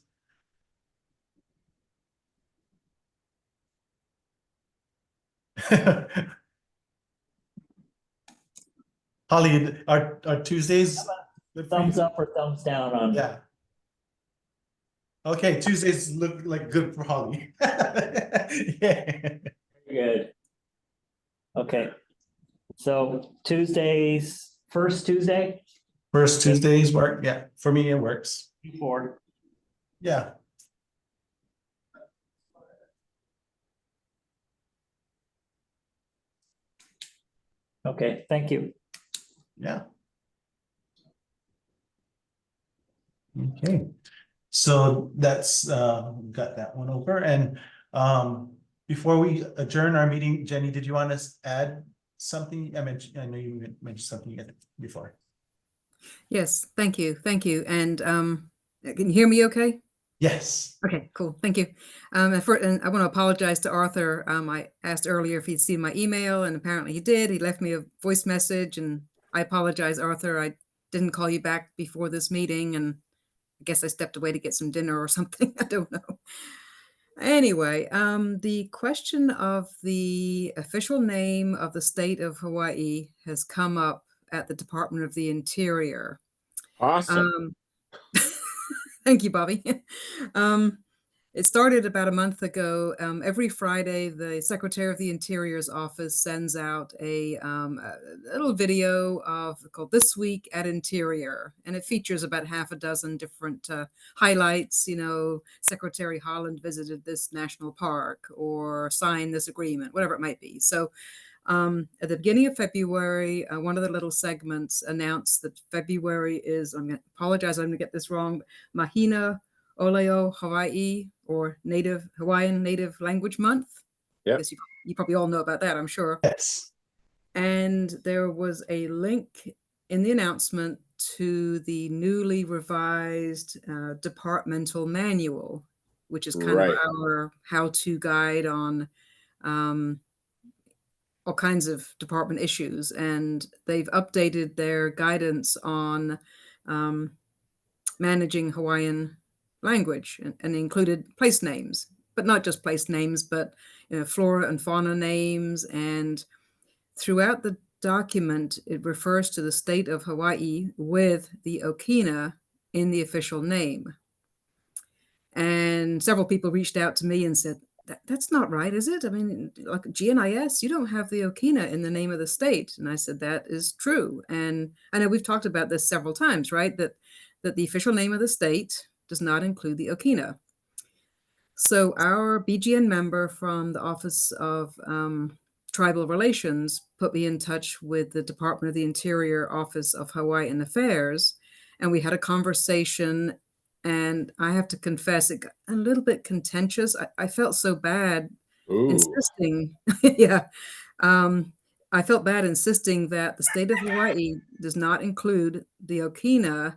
Holly, are Tuesdays good for
Thumbs
you?
up or thumbs down on?
Yeah. Okay, Tuesdays look like good for Holly. Yeah.
Good. Okay. So Tuesdays, first Tuesday,
First Tuesdays work. Yeah, for me it works.
before.
Yeah.
Okay, thank you.
Yeah. Okay, so that's got that one over, and before we adjourn our meeting, Jenny, did you want to add something? I know you mentioned something before.
Yes, thank you, and can you hear me okay?
Yes.
Okay, cool, thank you. And I want to apologize to Arthur. I asked earlier if he'd seen my email, and apparently he did. He left me a voice message, and I apologize, Arthur. I didn't call you back before this meeting, and I guess I stepped away to get some dinner or something. I don't know. Anyway, the question of the official name of the state of Hawaii has come up at the Department of the Interior.
Awesome.
Thank you, Bobby. It started about a month ago. Every Friday, the Secretary of the Interior's office sends out a little video called This Week at Interior, and it features about half a dozen different highlights. You know, Secretary Holland visited this national park or signed this agreement, whatever it might be. So At the beginning of February, one of the little segments announced that February is, I'm going to apologize, I'm going to get this wrong, Mahina Oleo Hawaii, or Hawaiian Native Language Month.
Yep.
I guess you probably all know about that, I'm sure.
Yes.
And there was a link in the announcement to the newly revised departmental manual, which is kind
Right.
of our how-to guide on all kinds of department issues. And they've updated their guidance on managing Hawaiian language and included place names, but not just place names, but flora and fauna names. And throughout the document, it refers to the state of Hawaii with the Okina in the official name. And several people reached out to me and said, that's not right, is it? I mean, like GNIS, you don't have the Okina in the name of the state. And I said, that is true. And I know we've talked about this several times, right? That the official name of the state does not include the Okina. So our BGN member from the Office of Tribal Relations put me in touch with the Department of the Interior Office of Hawaiian Affairs, and we had a conversation. And I have to confess, it got a little bit contentious. I felt so bad insisting. Yeah. I felt bad insisting that the state of Hawaii does not include the Okina,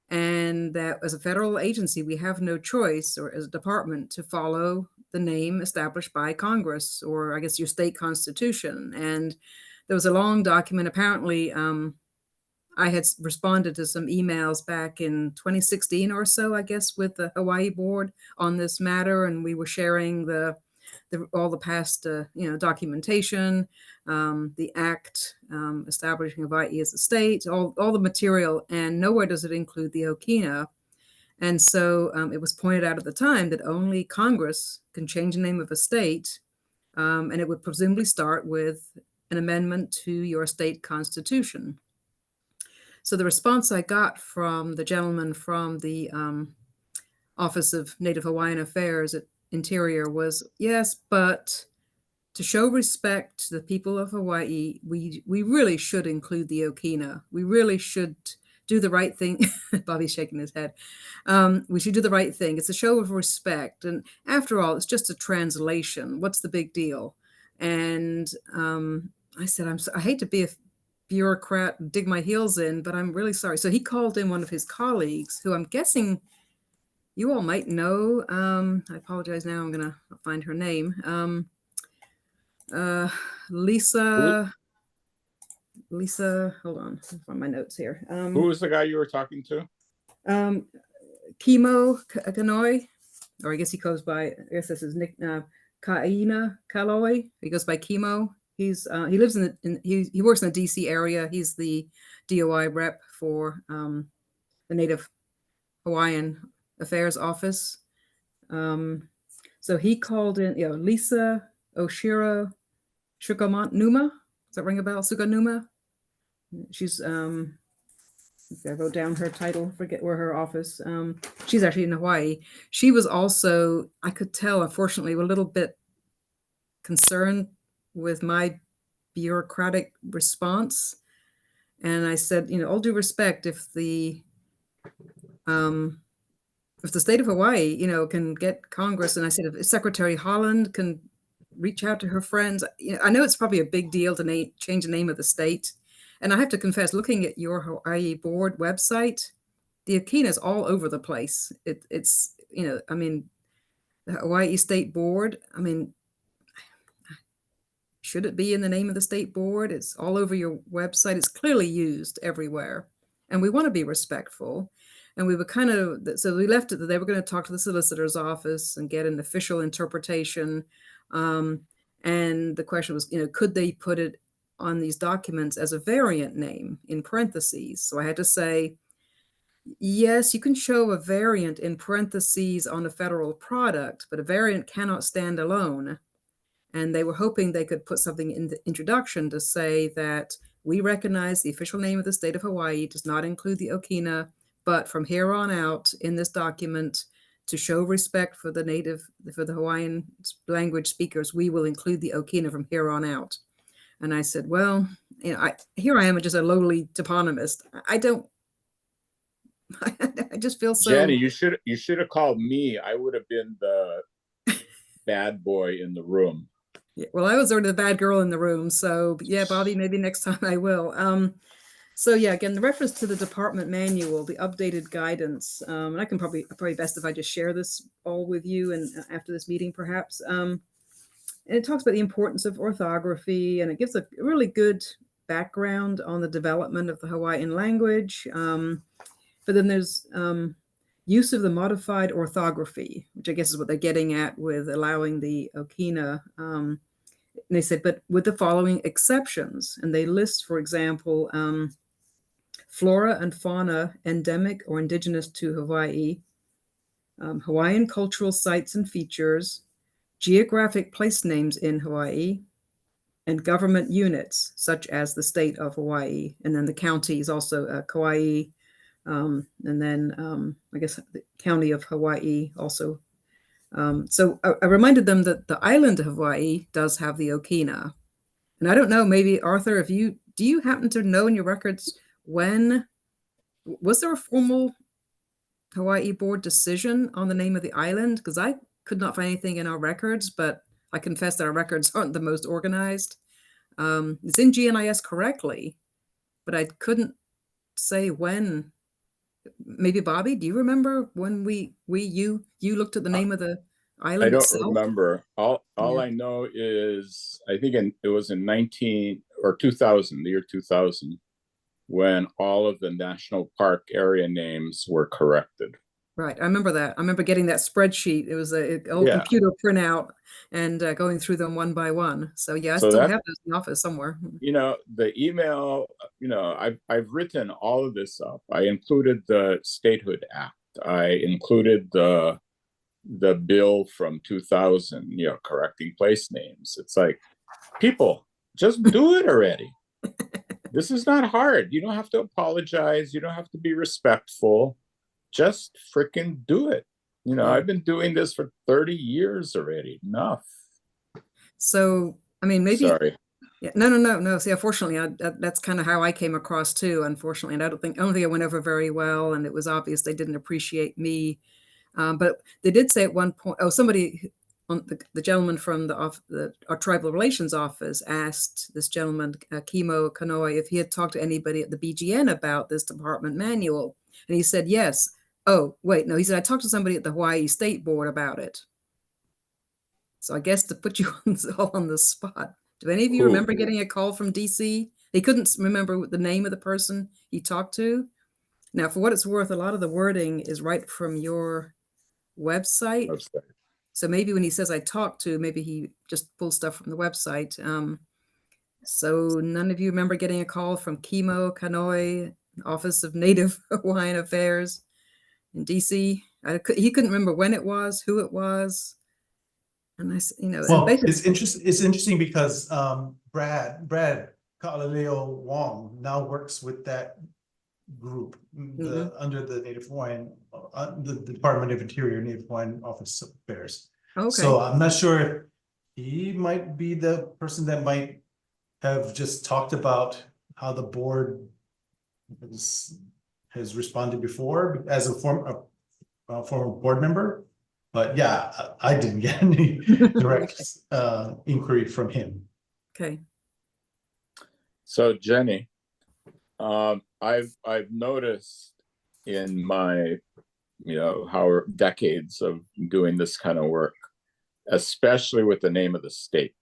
and that as a federal agency, we have no choice, or as a department, to follow the name established by Congress, or I guess your state constitution. And there was a long document. Apparently, I had responded to some emails back in 2016 or so, I guess, with the Hawaii board on this matter. And we were sharing all the past, documentation, the act establishing Hawaii as a state, all the material, and nowhere does it include the Okina. And so it was pointed out at the time that only Congress can change the name of a state, and it would presumably start with an amendment to your state constitution. So the response I got from the gentleman from the Office of Native Hawaiian Affairs at Interior was, yes, but to show respect to the people of Hawaii, we really should include the Okina. We really should do the right thing. Bobby's shaking his head. We should do the right thing. It's a show of respect. And after all, it's just a translation. What's the big deal? And I said, I hate to be a bureaucrat, dig my heels in, but I'm really sorry. So he called in one of his colleagues, who I'm guessing you all might know. I apologize now. I'm going to find her name. Lisa, hold on. I'll find my notes here.
Who was the guy you were talking to?
Kimo Kanoi, or I guess he goes by, I guess this is Nick, Kaina Kaloi. He goes by Kimo. He lives he works in the DC area. He's the DOI rep for the Native Hawaiian Affairs Office. So he called in, Lisa Oshira Suganuma. Does that ring a bell? Suganuma. She's I wrote down her title, forget where her office. She's actually in Hawaii. She was also, I could tell, unfortunately, a little bit concerned with my bureaucratic response. And I said, all due respect, if the state of Hawaii, can get Congress, and I said, if Secretary Holland can reach out to her friends, I know it's probably a big deal to change the name of the state. And I have to confess, looking at your Hawaii board website, the Okina is all over the place. It's, the Hawaii State Board, should it be in the name of the state board? It's all over your website. It's clearly used everywhere. And we want to be respectful. And we were so we left it that they were going to talk to the solicitor's office and get an official interpretation. And the question was, could they put it on these documents as a variant name in parentheses? So I had to say, yes, you can show a variant in parentheses on a federal product, but a variant cannot stand alone. And they were hoping they could put something in the introduction to say that we recognize the official name of the state of Hawaii does not include the Okina, but from here on out in this document, to show respect for the Hawaiian language speakers, we will include the Okina from here on out. And I said, well, here I am, just a lowly toponymist. I don't, I just feel so.
Jenny, you should have called me. I would have been the bad boy in the room.
Yeah, well, I was already the bad girl in the room. So yeah, Bobby, maybe next time I will. So yeah, again, the reference to the department manual, the updated guidance, and I can probably best if I just share this all with you and after this meeting, perhaps. And it talks about the importance of orthography, and it gives a really good background on the development of the Hawaiian language. But then there's use of the modified orthography, which I guess is what they're getting at with allowing the Okina. And they said, but with the following exceptions, and they list, for example, flora and fauna endemic or indigenous to Hawaii, Hawaiian cultural sites and features, geographic place names in Hawaii, and government units such as the state of Hawaii, and then the county is also Kauai, and then I guess the county of Hawaii also. So I reminded them that the island of Hawaii does have the Okina, and I don't know, maybe Arthur, do you happen to know in your records when was there a formal Hawaii board decision on the name of the island? Because I could not find anything in our records, but I confess that our records aren't the most organized. It's in GNIS correctly, but I couldn't say when. Maybe Bobby, do you remember when you looked at the name of the island?
I don't
itself?
remember. All
Yeah.
I know is I think it was in 2000, the year 2000, when all of the national park area names were corrected.
Right, I remember that. I remember getting that spreadsheet. It was an old computer printout and going through them one by one. So yeah, I still have those in the office somewhere.
The email, I've written all of this up. I included the Statehood Act. I included the bill from 2000, correcting place names. It's like, people, just do it already. This is not hard. You don't have to apologize. You don't have to be respectful. Just freaking do it. I've been doing this for 30 years already. Enough.
So, I mean, maybe.
Sorry.
Yeah, no. See, unfortunately, that's kind of how I came across too. Unfortunately, and I don't think I went over very well, and it was obvious they didn't appreciate me. But they did say at one point, somebody, the gentleman from our tribal relations office asked this gentleman, Kimo Kanoi, if he had talked to anybody at the BGN about this department manual, and he said yes. Oh, wait, no, he said I talked to somebody at the Hawaii State Board about it. So I guess to put you all on the spot, do any of you remember getting a call from DC? He couldn't remember the name of the person he talked to. Now, for what it's worth, a lot of the wording is right from your website. So maybe when he says I talked to, maybe he just pulled stuff from the website. So none of you remember getting a call from Kimo Kanoi, Office of Native Hawaiian Affairs in DC? He couldn't remember when it was, who it was. And
well, it's interesting because Brad Ka'aleo Wong now works with that group under the Native Hawaiian, the Department of Interior Native Hawaiian Office of Affairs. Okay. So I'm not sure if he might be the person that might have just talked about how the board has responded before as a former board member. But yeah, I didn't get any direct inquiry from him.
Okay.
So Jenny, I've noticed in my how decades of doing this kind of work, especially with the name of the state,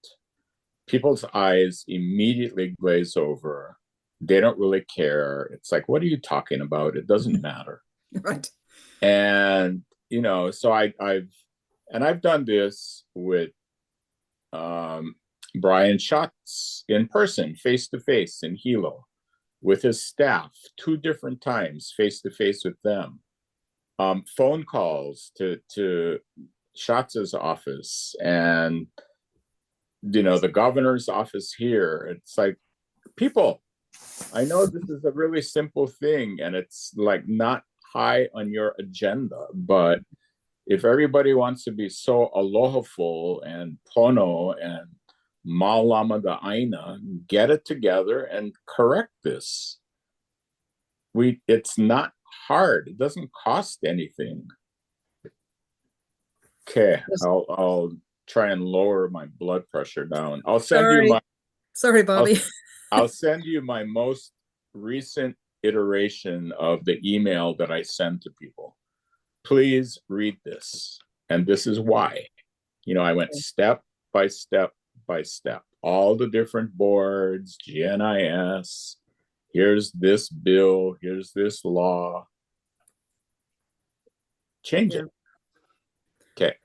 people's eyes immediately glaze over. They don't really care. It's like, what are you talking about? It doesn't matter.
Right.
And so I've done this with Brian Schatz in person, face to face in Hilo, with his staff 2 different times, face to face with them. Phone calls to Schatz's office and the governor's office here. It's like, people, I know this is a really simple thing and it's like not high on your agenda, but if everybody wants to be so alohaful and pono and Malama da Aina, get it together and correct this. It's not hard. It doesn't cost anything. Okay, I'll try and lower my blood pressure down. I'll send you my
Sorry, Bobby.
I'll send you my most recent iteration of the email that I send to people. Please read this. And this is why. I went step by step by step. All the different boards, GNIS, here's this bill, here's this law. Change it. Okay.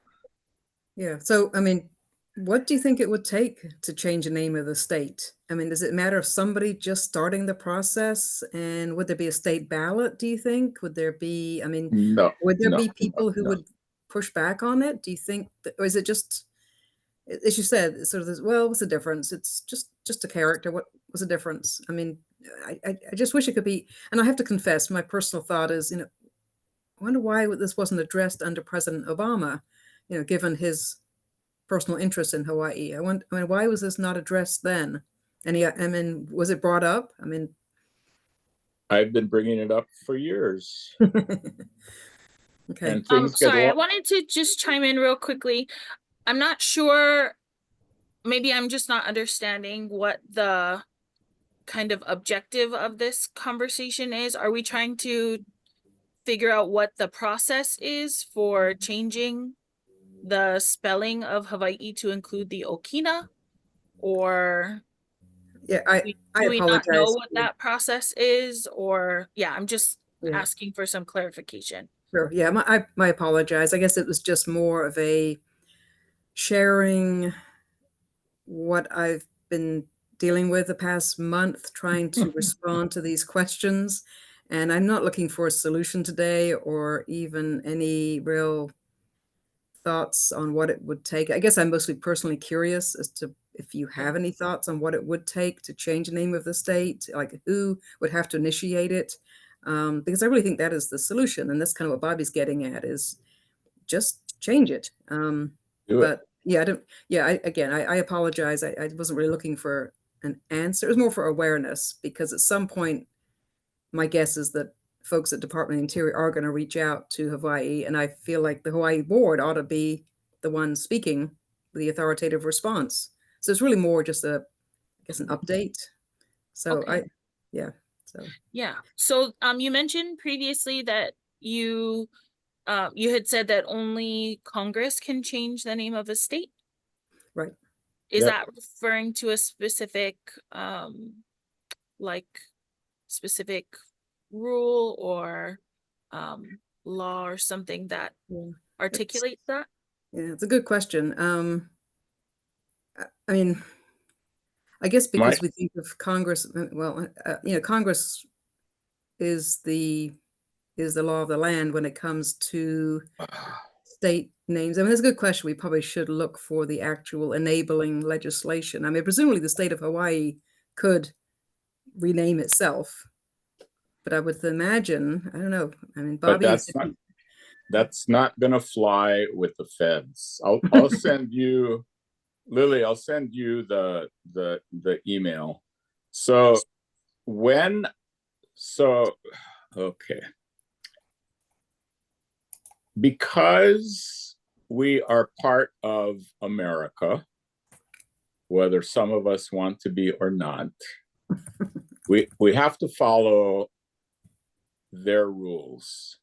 Yeah. So, I mean, what do you think it would take to change the name of the state? I mean, does it matter if somebody just starting the process, and would there be a state ballot, do you think? Would there be,
No.
would there
no,
be people who
no.
would push back on it? Do you think or is it just, as you said, it's sort of this, well, what's the difference? It's just a character. What was the difference? I mean, I just wish it could be, and I have to confess, my personal thought is, I wonder why this wasn't addressed under President Obama, given his personal interest in Hawaii. Why was this not addressed then? And was it brought up?
I've been bringing it up for years.
Okay.
And things
Sorry, I
get
wanted to just chime in real quickly. I'm not sure, maybe I'm just not understanding what the kind of objective of this conversation is. Are we trying to figure out what the process is for changing the spelling of Hawaii to include the Okina? Or
Yeah, I
do we not know
apologize.
what that process is? Or I'm just
Yeah.
asking for some clarification.
Sure. Yeah, my apologize. I guess it was just more of a sharing what I've been dealing with the past month, trying to respond to these questions. And I'm not looking for a solution today or even any real thoughts on what it would take. I guess I'm mostly personally curious as to if you have any thoughts on what it would take to change the name of the state, like who would have to initiate it. Because I really think that is the solution. And that's kind of what Bobby's getting at, is just change it.
Do
But
it.
yeah, I apologize. I wasn't really looking for an answer. It was more for awareness, because at some point, my guess is that folks at Department of Interior are going to reach out to Hawaii, and I feel like the Hawaii board ought to be the one speaking the authoritative response. So it's really more just an update. So
Okay. So you mentioned previously that you had said that only Congress can change the name of a state.
Right.
Is
Yep.
that referring to a specific specific rule or law or something that articulates that?
Yeah, it's a good question. I mean, I guess because we think of Congress, Congress is the law of the land when it comes to state names. I mean, that's a good question. We probably should look for the actual enabling legislation. I mean, presumably the state of Hawaii could rename itself, but I would imagine, I don't know. I mean, Bobby,
but that's not gonna fly with the feds. I'll send you, Lily, I'll send you the email. Okay. Because we are part of America, whether some of us want to be or not, we have to follow their rules.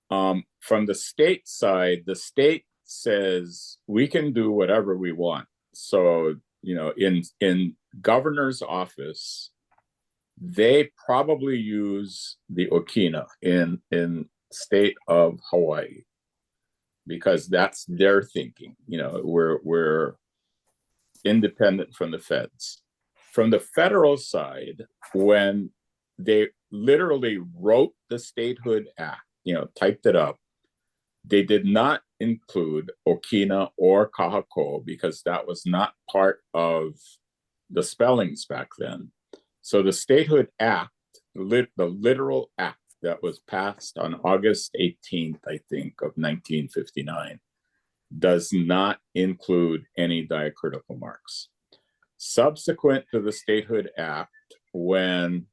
From the state side, the state says we can do whatever we want. So, in governor's office, they probably use the Okina in state of Hawaii, because that's their thinking. We're independent from the feds. From the federal side, when they literally wrote the Statehood Act, typed it up, they did not include Okina or Kahako because that was not part of the spellings back then. So the Statehood Act, the literal act that was passed on August 18th, I think, of 1959, does not include any diacritical marks. Subsequent to the Statehood Act, when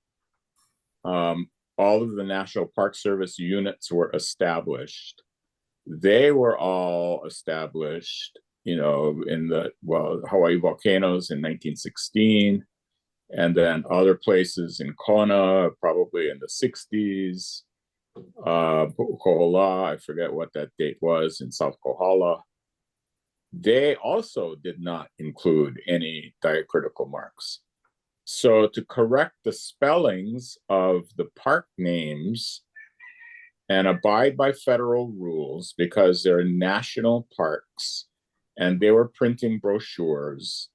all of the National Park Service units were established, they were all established, in the, Hawaii volcanoes in 1916, and then other places in Kona, probably in the 60s. Puʻukohola, I forget what that date was, in South Kohala. They also did not include any diacritical marks. So to correct the spellings of the park names and abide by federal rules, because they're national parks and they were printing brochures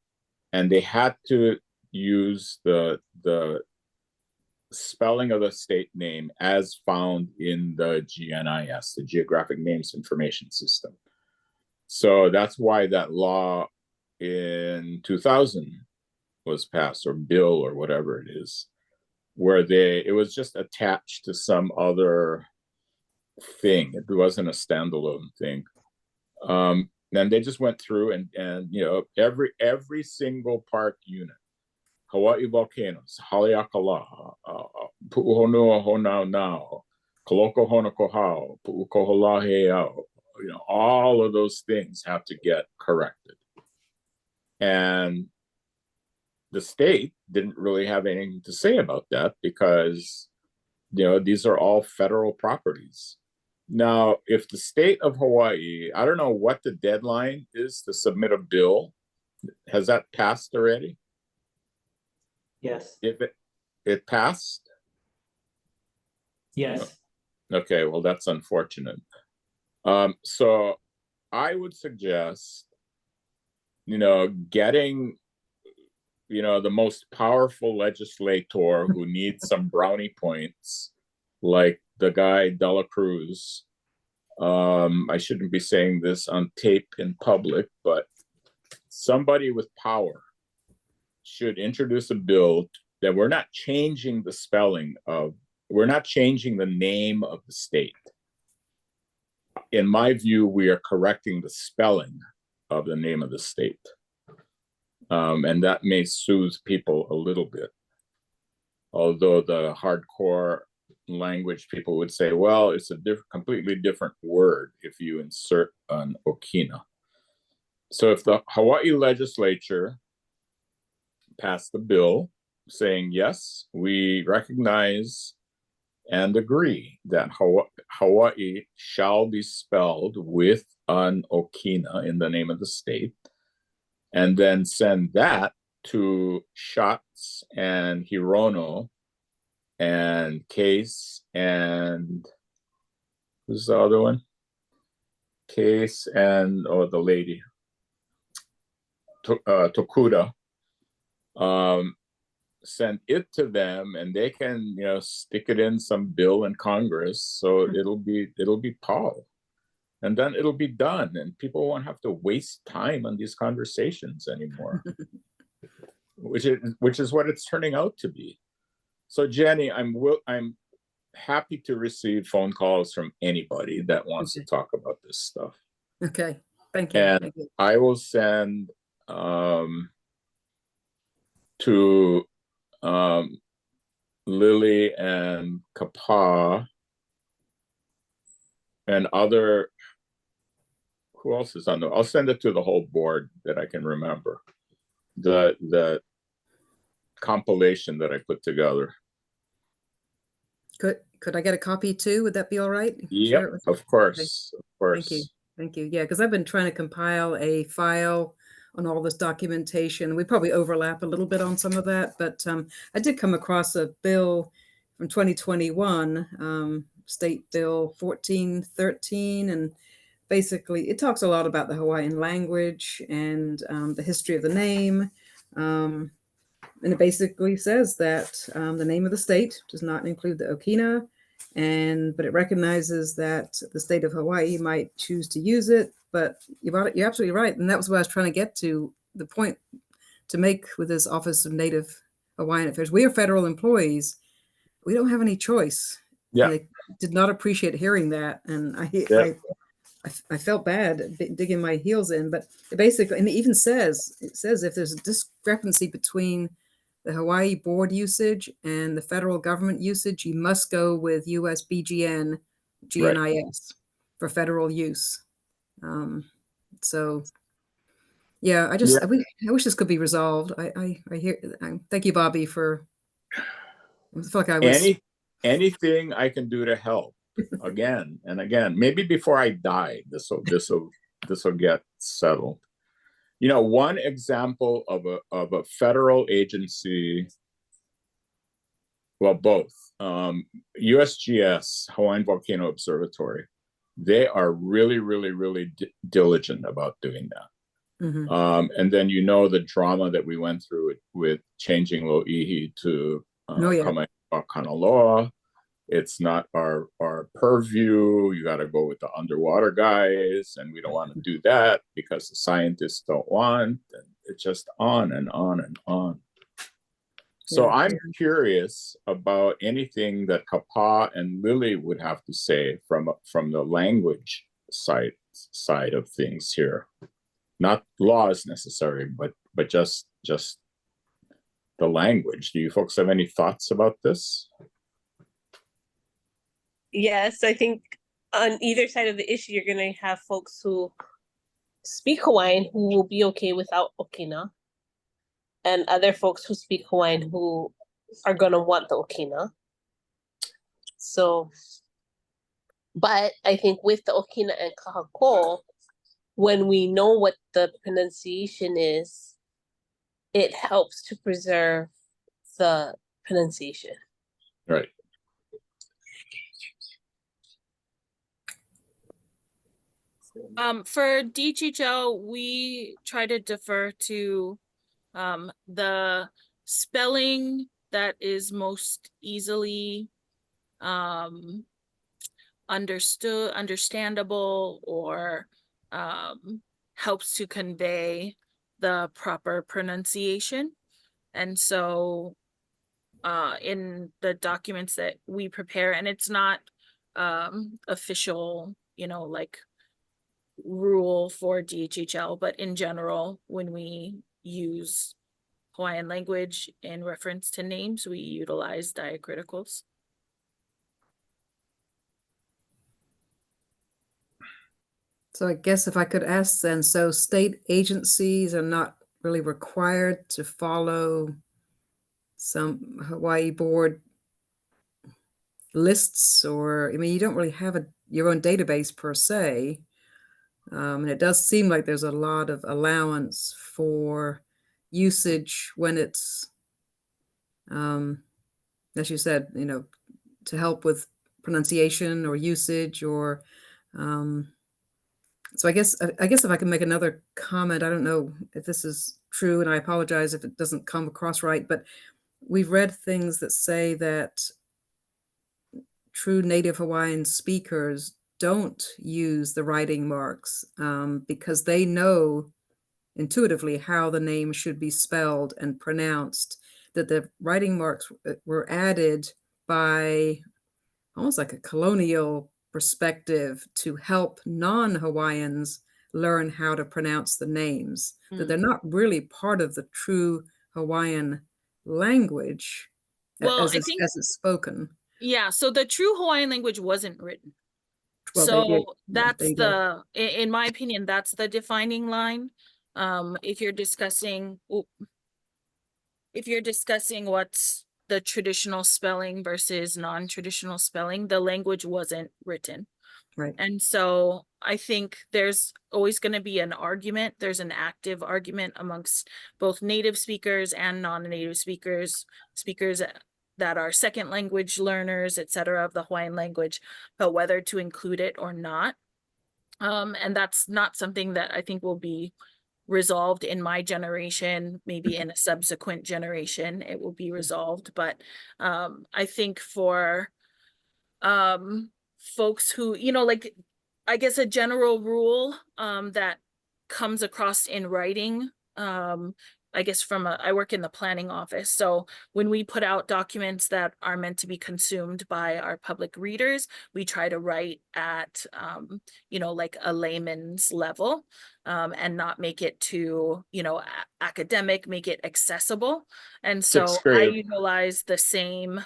and they had to use the spelling of the state name as found in the GNIS, the Geographic Names Information System. So that's why that law in 2000 was passed, or bill, or whatever it is, where it was just attached to some other thing. It wasn't a standalone thing. Then they just went through and every single park unit, Hawaii volcanoes, Haleakala, Puʻuhonua Honaunau, Koloko Honokohau, Puʻukohola Heiau, all of those things have to get corrected. And the state didn't really have anything to say about that, because these are all federal properties. Now, if the state of Hawaii, I don't know what the deadline is to submit a bill. Has that passed already?
Yes.
If it passed?
Yes.
Okay, well, that's unfortunate. So I would suggest, getting, the most powerful legislator who needs some brownie points, like the guy Dela Cruz. I shouldn't be saying this on tape in public, but somebody with power should introduce a bill that we're not changing the spelling of, we're not changing the name of the state. In my view, we are correcting the spelling of the name of the state. And that may soothe people a little bit. Although the hardcore language people would say, well, it's a completely different word if you insert an okina. So if the Hawaii legislature passed the bill saying, yes, we recognize and agree that Hawaii shall be spelled with an okina in the name of the state, and then send that to Schatz and Hirono and Case and who's the other one? Case and the lady Tokuda. Send it to them, and they can stick it in some bill in Congress, so it'll be Paul, and then it'll be done, and people won't have to waste time on these conversations anymore. which is what it's turning out to be. So Jenny, I'm happy to receive phone calls from anybody that wants to talk about this stuff.
Okay, thank you.
And
Thank you.
I will send to Lily and Kapa and other, who else is on the, I'll send it to the whole board that I can remember, the compilation that I put together.
Could I get a copy too? Would that be all right?
Yep,
Share it with
of course, of course.
Thank you. Thank you. Yeah, because I've been trying to compile a file on all this documentation. We probably overlap a little bit on some of that, but I did come across a bill from 2021, State Bill 1413, and basically it talks a lot about the Hawaiian language and the history of the name. And it basically says that the name of the state does not include the Okina, but it recognizes that the state of Hawaii might choose to use it. But you're absolutely right. And that was what I was trying to get to, the point to make with this Office of Native Hawaiian Affairs. We are federal employees. We don't have any choice.
Yeah.
And they did not appreciate hearing that. And I I felt bad digging my heels in, but it basically, and it even says, if there's a discrepancy between the Hawaii board usage and the federal government usage, you must go with US BGN GNIS for federal use. So yeah, I wish this could be resolved. I hear, thank you, Bobby, for, I feel like I was.
Anything I can do to help again and again, maybe before I die, this will get settled. You know, one example of a federal agency, well, both, USGS, Hawaiian Volcano Observatory, they are really, really, really diligent about doing that.
Mm-hmm.
And then, you know, the drama that we went through with changing Lo'ihi to Kanaloa. It's not our purview. You got to go with the underwater guys, and we don't want to do that because the scientists don't want, and it's just on and on and on. So I'm curious about anything that Kapa and Lily would have to say from the language side of things here. Not laws necessary, but just the language. Do you folks have any thoughts about this?
Yes, I think on either side of the issue, you're going to have folks who speak Hawaiian who will be okay without Okina, and other folks who speak Hawaiian who are going to want the Okina. So, but I think with the Okina and Kahako, when we know what the pronunciation is, it helps to preserve the pronunciation.
Right.
For DHHL, we try to defer to the spelling that is most easily understandable, or helps to convey the proper pronunciation. And so in the documents that we prepare, and it's not official, you know, like rule for DHHL, but in general, when we use Hawaiian language in reference to names, we utilize diacriticals.
So I guess if I could ask then, so state agencies are not really required to follow some Hawaii board lists, or, I mean, you don't really have your own database per se. And it does seem like there's a lot of allowance for usage when it's, as you said, you know, to help with pronunciation or usage, or so I guess if I can make another comment, I don't know if this is true, and I apologize if it doesn't come across right, but we've read things that say that true native Hawaiian speakers don't use the writing marks because they know intuitively how the name should be spelled and pronounced, that the writing marks were added by almost like a colonial perspective to help non-Hawaiians learn how to pronounce the names, that they're not really part of the true Hawaiian language as it's spoken.
Yeah, so the true Hawaiian language wasn't written.
Well,
so that's in my opinion, that's the defining line. If you're discussing what's the traditional spelling versus non-traditional spelling, the language wasn't written.
Right.
And so I think there's always going to be an argument. There's an active argument amongst both native speakers and non-native speakers that are second language learners, et cetera, of the Hawaiian language, but whether to include it or not. And that's not something that I think will be resolved in my generation. Maybe in a subsequent generation it will be resolved, but I think for folks who, you know, like, I guess a general rule that comes across in writing, I guess I work in the planning office. So when we put out documents that are meant to be consumed by our public readers, we try to write at, like a layman's level, and not make it too, academic, make it accessible. And so
Sixth
I
grade.
utilize the same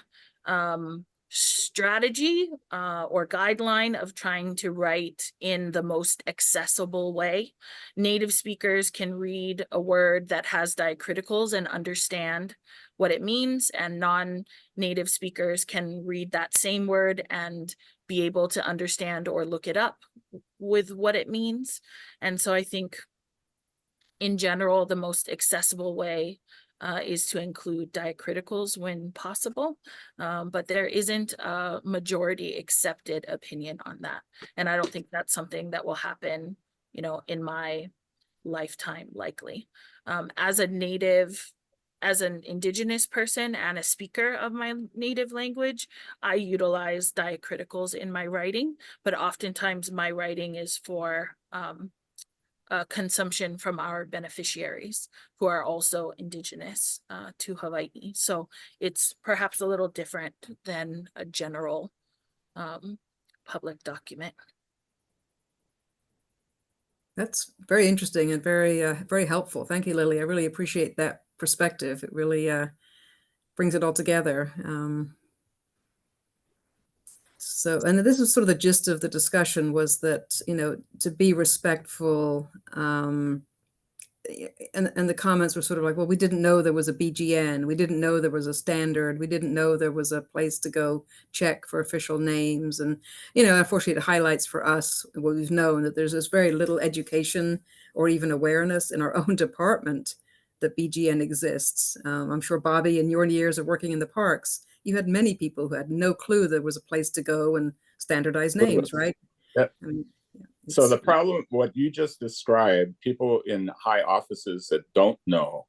strategy or guideline of trying to write in the most accessible way. Native speakers can read a word that has diacriticals and understand what it means, and non-native speakers can read that same word and be able to understand or look it up with what it means. And so I think in general, the most accessible way is to include diacriticals when possible, but there isn't a majority accepted opinion on that. And I don't think that's something that will happen, in my lifetime, likely. As an Indigenous person and a speaker of my native language, I utilize diacriticals in my writing, but oftentimes my writing is for consumption from our beneficiaries who are also Indigenous to Hawaii. So it's perhaps a little different than a general public document.
That's very interesting and very helpful. Thank you, Lily. I really appreciate that perspective. It really brings it all together. And this is sort of the gist of the discussion, was that, to be respectful, and the comments were sort of like, well, we didn't know there was a BGN. We didn't know there was a standard. We didn't know there was a place to go check for official names. And, unfortunately, it highlights for us what we've known, that there's very little education or even awareness in our own department that BGN exists. I'm sure, Bobby, in your years of working in the parks, you had many people who had no clue there was a place to go and standardize names, right?
Yep.
Yeah,
so the problem, what you just described, people in high offices that don't know,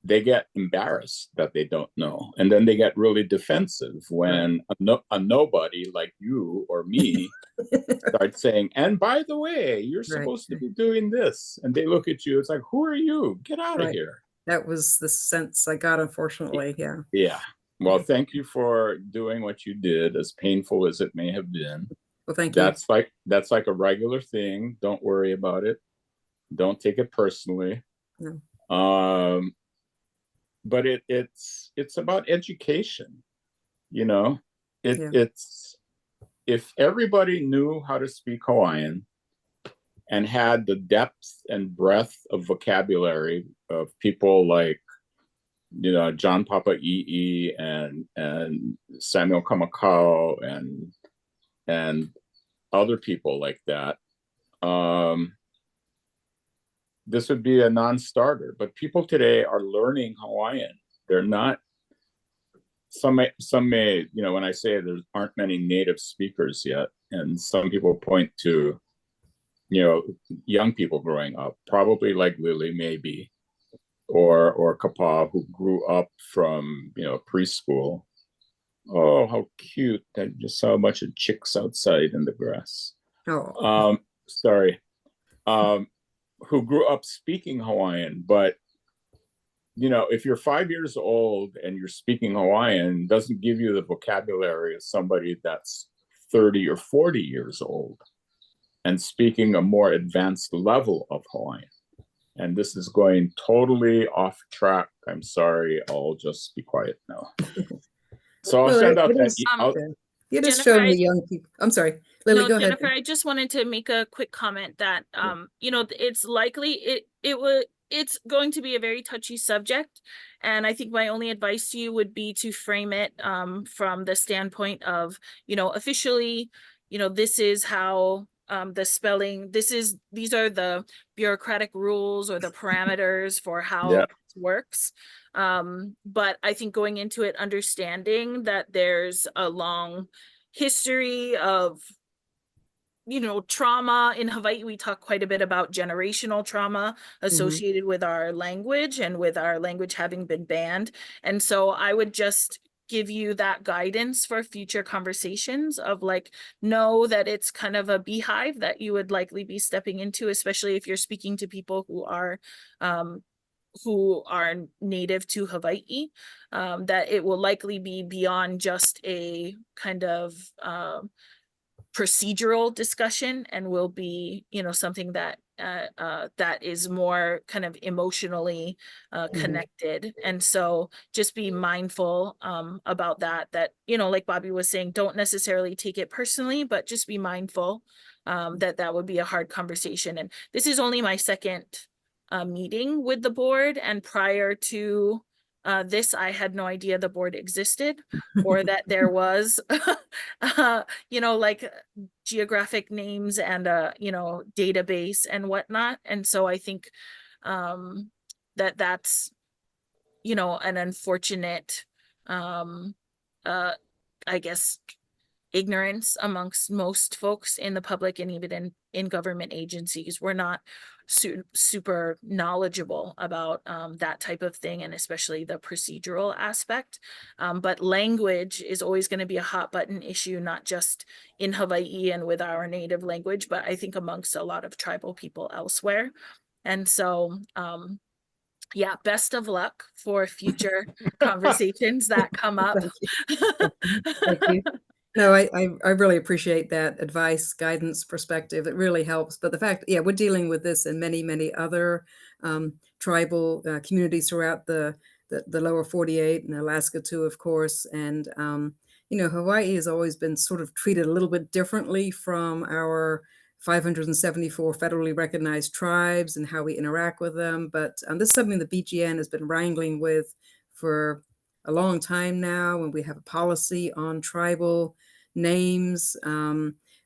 they get embarrassed that they don't know. And then they get really defensive when a nobody like you or me starts saying, and by the way, you're supposed to be doing this. And they look at you, it's like, who are you? Get out of here.
That was the sense I got, unfortunately. Yeah.
Yeah. Well, thank you for doing what you did, as painful as it may have been.
Well, thank you.
That's like a regular thing. Don't worry about it. Don't take it personally.
No.
But it's about education. It's if everybody knew how to speak Hawaiian and had the depth and breadth of vocabulary of people like John Papa'i'i and Samuel Kamakau and other people like that, this would be a non-starter. But people today are learning Hawaiian. They're not. Some may, when I say there aren't many native speakers yet, and some people point to, young people growing up, probably like Lily, maybe. Or Kapoho, who grew up from preschool. Oh, how cute! I just saw a bunch of chicks outside in the grass.
Oh,
sorry. Who grew up speaking Hawaiian, but if you're 5 years old and you're speaking Hawaiian, doesn't give you the vocabulary of somebody that's 30 or 40 years old and speaking a more advanced level of Hawaiian. And this is going totally off track. I'm sorry. I'll just be quiet now. So I'll send out that.
It is showing the young people. I'm sorry, Lily, go
Jennifer,
ahead.
I just wanted to make a quick comment that, it's likely it's going to be a very touchy subject. And I think my only advice to you would be to frame it from the standpoint of, officially, this is how the spelling, these are the bureaucratic rules or the parameters for how it works. But I think going into it, understanding that there's a long history of, trauma. In Hawaii, we talk quite a bit about generational trauma associated with our language and with our language having been banned. And so I would just give you that guidance for future conversations of know that it's kind of a beehive that you would likely be stepping into, especially if you're speaking to people who are who are native to Hawaii, that it will likely be beyond just a kind of procedural discussion, and will be, something that that is more kind of emotionally connected. And so just be mindful about that, like Bobby was saying, don't necessarily take it personally, but just be mindful that would be a hard conversation. And this is only my second meeting with the board, and prior to this, I had no idea the board existed, or that there was, like geographic names and database and whatnot. And so I think that's an unfortunate I guess ignorance amongst most folks in the public, and even in government agencies. We're not super knowledgeable about that type of thing, and especially the procedural aspect. But language is always going to be a hot button issue, not just in Hawaii and with our native language, but I think amongst a lot of tribal people elsewhere. And so, yeah, best of luck for future conversations that come up.
Thank you. No, I really appreciate that advice, guidance, perspective. It really helps. But the fact, yeah, we're dealing with this in many, many other tribal communities throughout the lower 48 and Alaska too, of course. And, Hawaii has always been sort of treated a little bit differently from our 574 federally recognized tribes and how we interact with them. But this is something the BGN has been wrangling with for a long time now, and we have a policy on tribal names.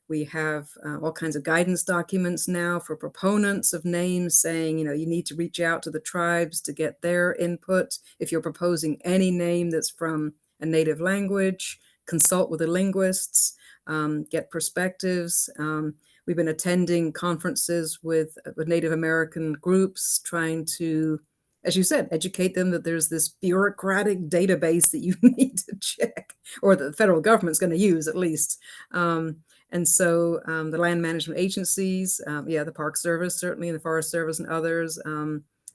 We have all kinds of guidance documents now for proponents of names saying, you need to reach out to the tribes to get their input. If you're proposing any name that's from a native language, consult with the linguists, get perspectives. We've been attending conferences with Native American groups, trying to, as you said, educate them that there's this bureaucratic database that you need to check, or that the federal government's going to use at least. And so the land management agencies, the Park Service, certainly, and the Forest Service and others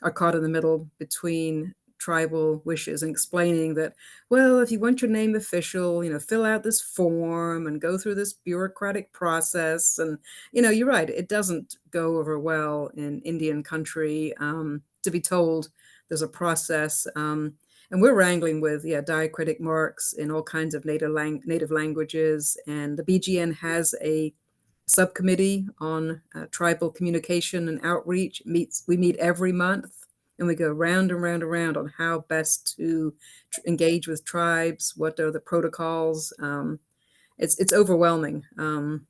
are caught in the middle between tribal wishes and explaining that, well, if you want your name official, fill out this form and go through this bureaucratic process. And, you're right, it doesn't go over well in Indian country to be told there's a process. And we're wrangling with, diacritic marks in all kinds of native languages. And the BGN has a subcommittee on tribal communication and outreach. We meet every month, and we go round and round and round on how best to engage with tribes. What are the protocols? It's overwhelming. And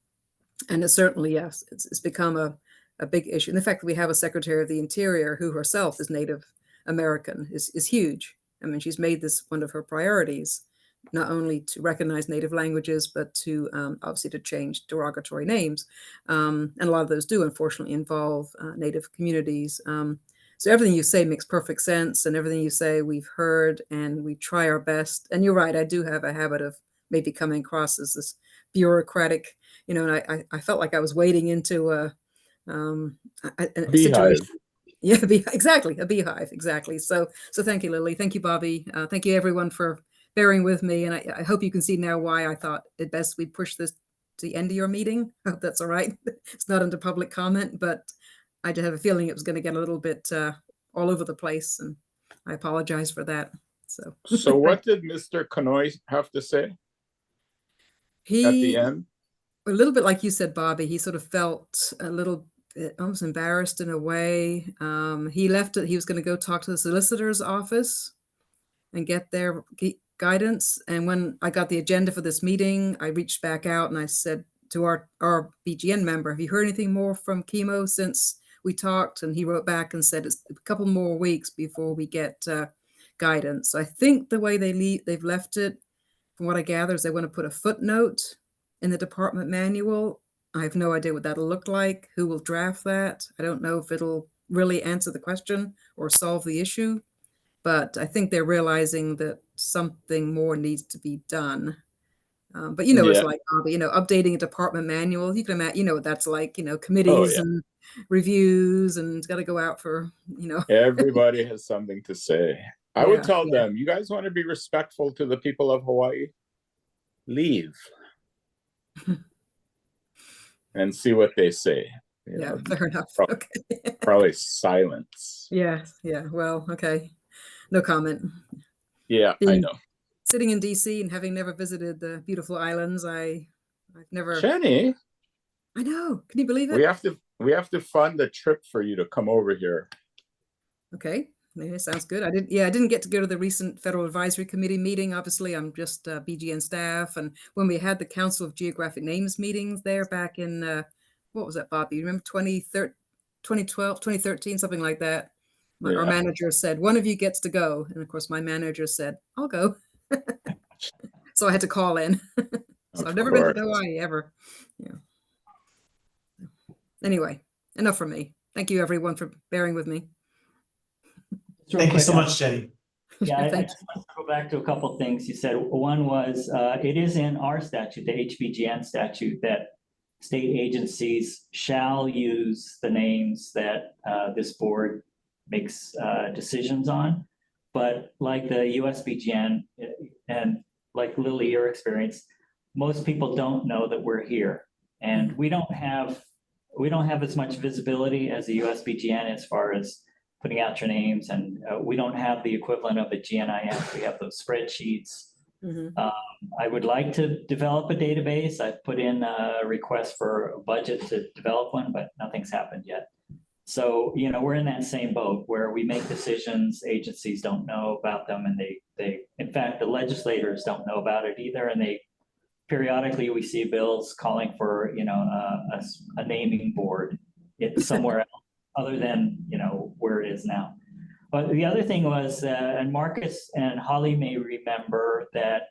it's certainly, yes, it's become a big issue. And the fact that we have a Secretary of the Interior who herself is Native American is huge. I mean, she's made this one of her priorities, not only to recognize native languages, but to obviously to change derogatory names. And a lot of those do, unfortunately, involve native communities. So everything you say makes perfect sense, and everything you say we've heard, and we try our best. And you're right, I do have a habit of maybe coming across as this bureaucratic, and I felt like I was wading into a situation. Yeah, exactly, a beehive, exactly. So thank you, Lily. Thank you, Bobby. Thank you, everyone, for bearing with me. And I hope you can see now why I thought it best we push this to the end of your meeting. I hope that's all right. It's not under public comment, but I did have a feeling it was going to get a little bit all over the place, and I apologize for that. So
what did Mr. Kanoi have to say at the end?
A little bit like you said, Bobby, he sort of felt a little almost embarrassed in a way. He left it. He was going to go talk to the solicitor's office and get their guidance. And when I got the agenda for this meeting, I reached back out and I said to our BGN member, have you heard anything more from Chemo since we talked? And he wrote back and said it's a couple more weeks before we get guidance. So I think the way they've left it, from what I gather, is they want to put a footnote in the department manual. I have no idea what that'll look like, who will draft that. I don't know if it'll really answer the question or solve the issue, but I think they're realizing that something more needs to be done. But you know, it's
Yeah.
like, you know, updating a department manual. You can imagine, you know, what that's like, you know, committees
yeah.
and reviews, and it's got to go out for, you know.
Everybody has something to say. I would
Yeah,
tell
yeah.
them, you guys want to be respectful to the people of Hawaii? Leave and see what they say. You
Yeah,
know,
fair enough.
pro-
Okay.
probably silence.
Yeah, yeah. Well, okay. No comment.
Yeah, I
Being
know.
sitting in DC and having never visited the beautiful islands, I've never.
Jenny,
I know. Can you believe
we
it?
have to fund a trip for you to come over here.
Okay. Yeah, sounds good. I didn't get to go to the recent Federal Advisory Committee meeting. Obviously, I'm just BGN staff. And when we had the Council of Geographic Names meetings there back in, what was that, Bobby? You remember 2012, 2013, something like that? Our
Yeah.
manager said, one of you gets to go. And of course, my manager said, I'll go. So I had to call in. So
Of
I've never been to
course.
Hawaii ever. Yeah. Anyway, enough from me. Thank you, everyone, for bearing with me.
Just real
Thank you
quick,
so much, Jenny.
Yeah, I
Thank
just want to go back to a couple of things you said. One was, it is in our statute, the HBGN statute, that state agencies shall use the names that this board makes decisions on. But like the USBGN and like Lily, your experience, most people don't know that we're here. And we don't have as much visibility as the USBGN as far as putting out your names, and we don't have the equivalent of a GNIS. We have those spreadsheets.
Mhm.
I would like to develop a database. I've put in a request for a budget to develop one, but nothing's happened yet. So, you know, we're in that same boat where we make decisions, agencies don't know about them, and they, in fact, the legislators don't know about it either, and they periodically we see bills calling for, you know, a naming board. It's somewhere else other than, you know, where it is now. But the other thing was, and Marcus and Holly may remember that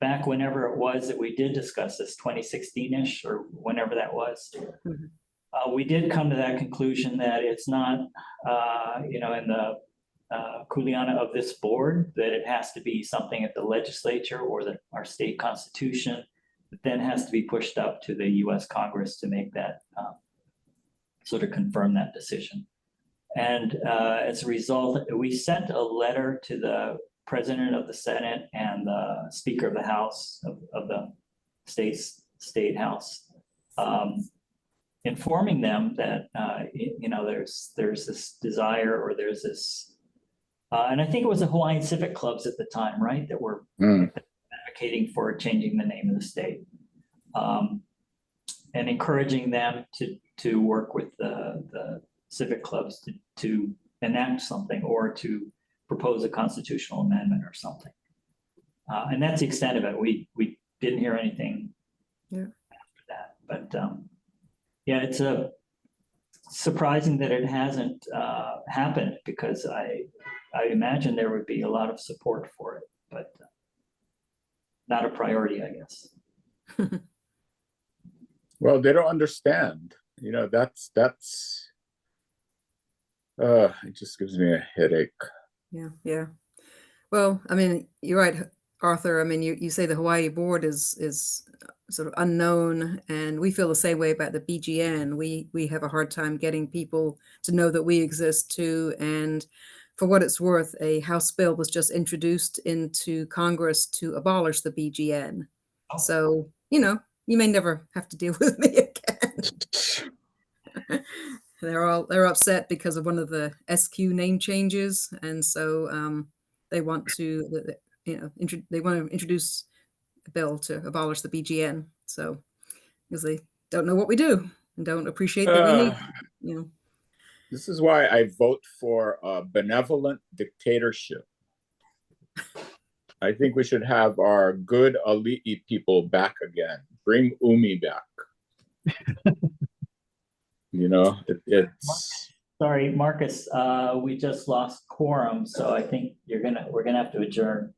back whenever it was that we did discuss this, 2016-ish or whenever that was, we did come to that conclusion that it's not, you know, in the kuleana of this board, that it has to be something at the legislature or our state constitution, that then has to be pushed up to the US Congress to make that sort of confirm that decision. And as a result, we sent a letter to the president of the Senate and the Speaker of the House of the state House, informing them that you know there's this desire, or there's this, and I think it was the Hawaiian Civic Clubs at the time, right, that were advocating for changing the name of the state, and encouraging them to work with the civic clubs to enact something or to propose a constitutional amendment or something. And that's the extent of it. We didn't hear anything after that. But yeah, it's surprising that it hasn't happened, because I imagine there would be a lot of support for it, but not a priority, I guess.
Well, they don't understand. You know, that's it just gives me a headache.
Yeah. Well, I mean, you're right, Arthur. I mean, you say the Hawaii board is sort of unknown, and we feel the same way about the BGN. We have a hard time getting people to know that we exist too. And for what it's worth, a House bill was just introduced into Congress to abolish the BGN. So, you know, you may never have to deal with me again. They're upset because of one of the SQ name changes, and so they want to, you know, they want to introduce a bill to abolish the BGN. So because they don't know what we do and don't appreciate that we need, you know.
This is why I vote for a benevolent dictatorship. I think we should have our good Ali'i people back again. Bring Umi back. You know, it's.
Sorry, Marcus, we just lost quorum, so I think we're gonna have to adjourn.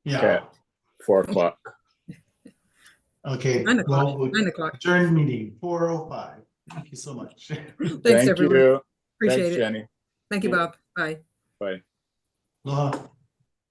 Yeah.
Okay. 4 o'clock.
Okay.
9 o'clock.
Well, we'll
9 o'clock.
adjourn meeting 4:05. Thank you so much.
Thanks,
Thank
everyone.
you.
Appreciate
Thanks,
it.
Jenny.
Thank you, Bob. Bye.
Bye.
Aloha.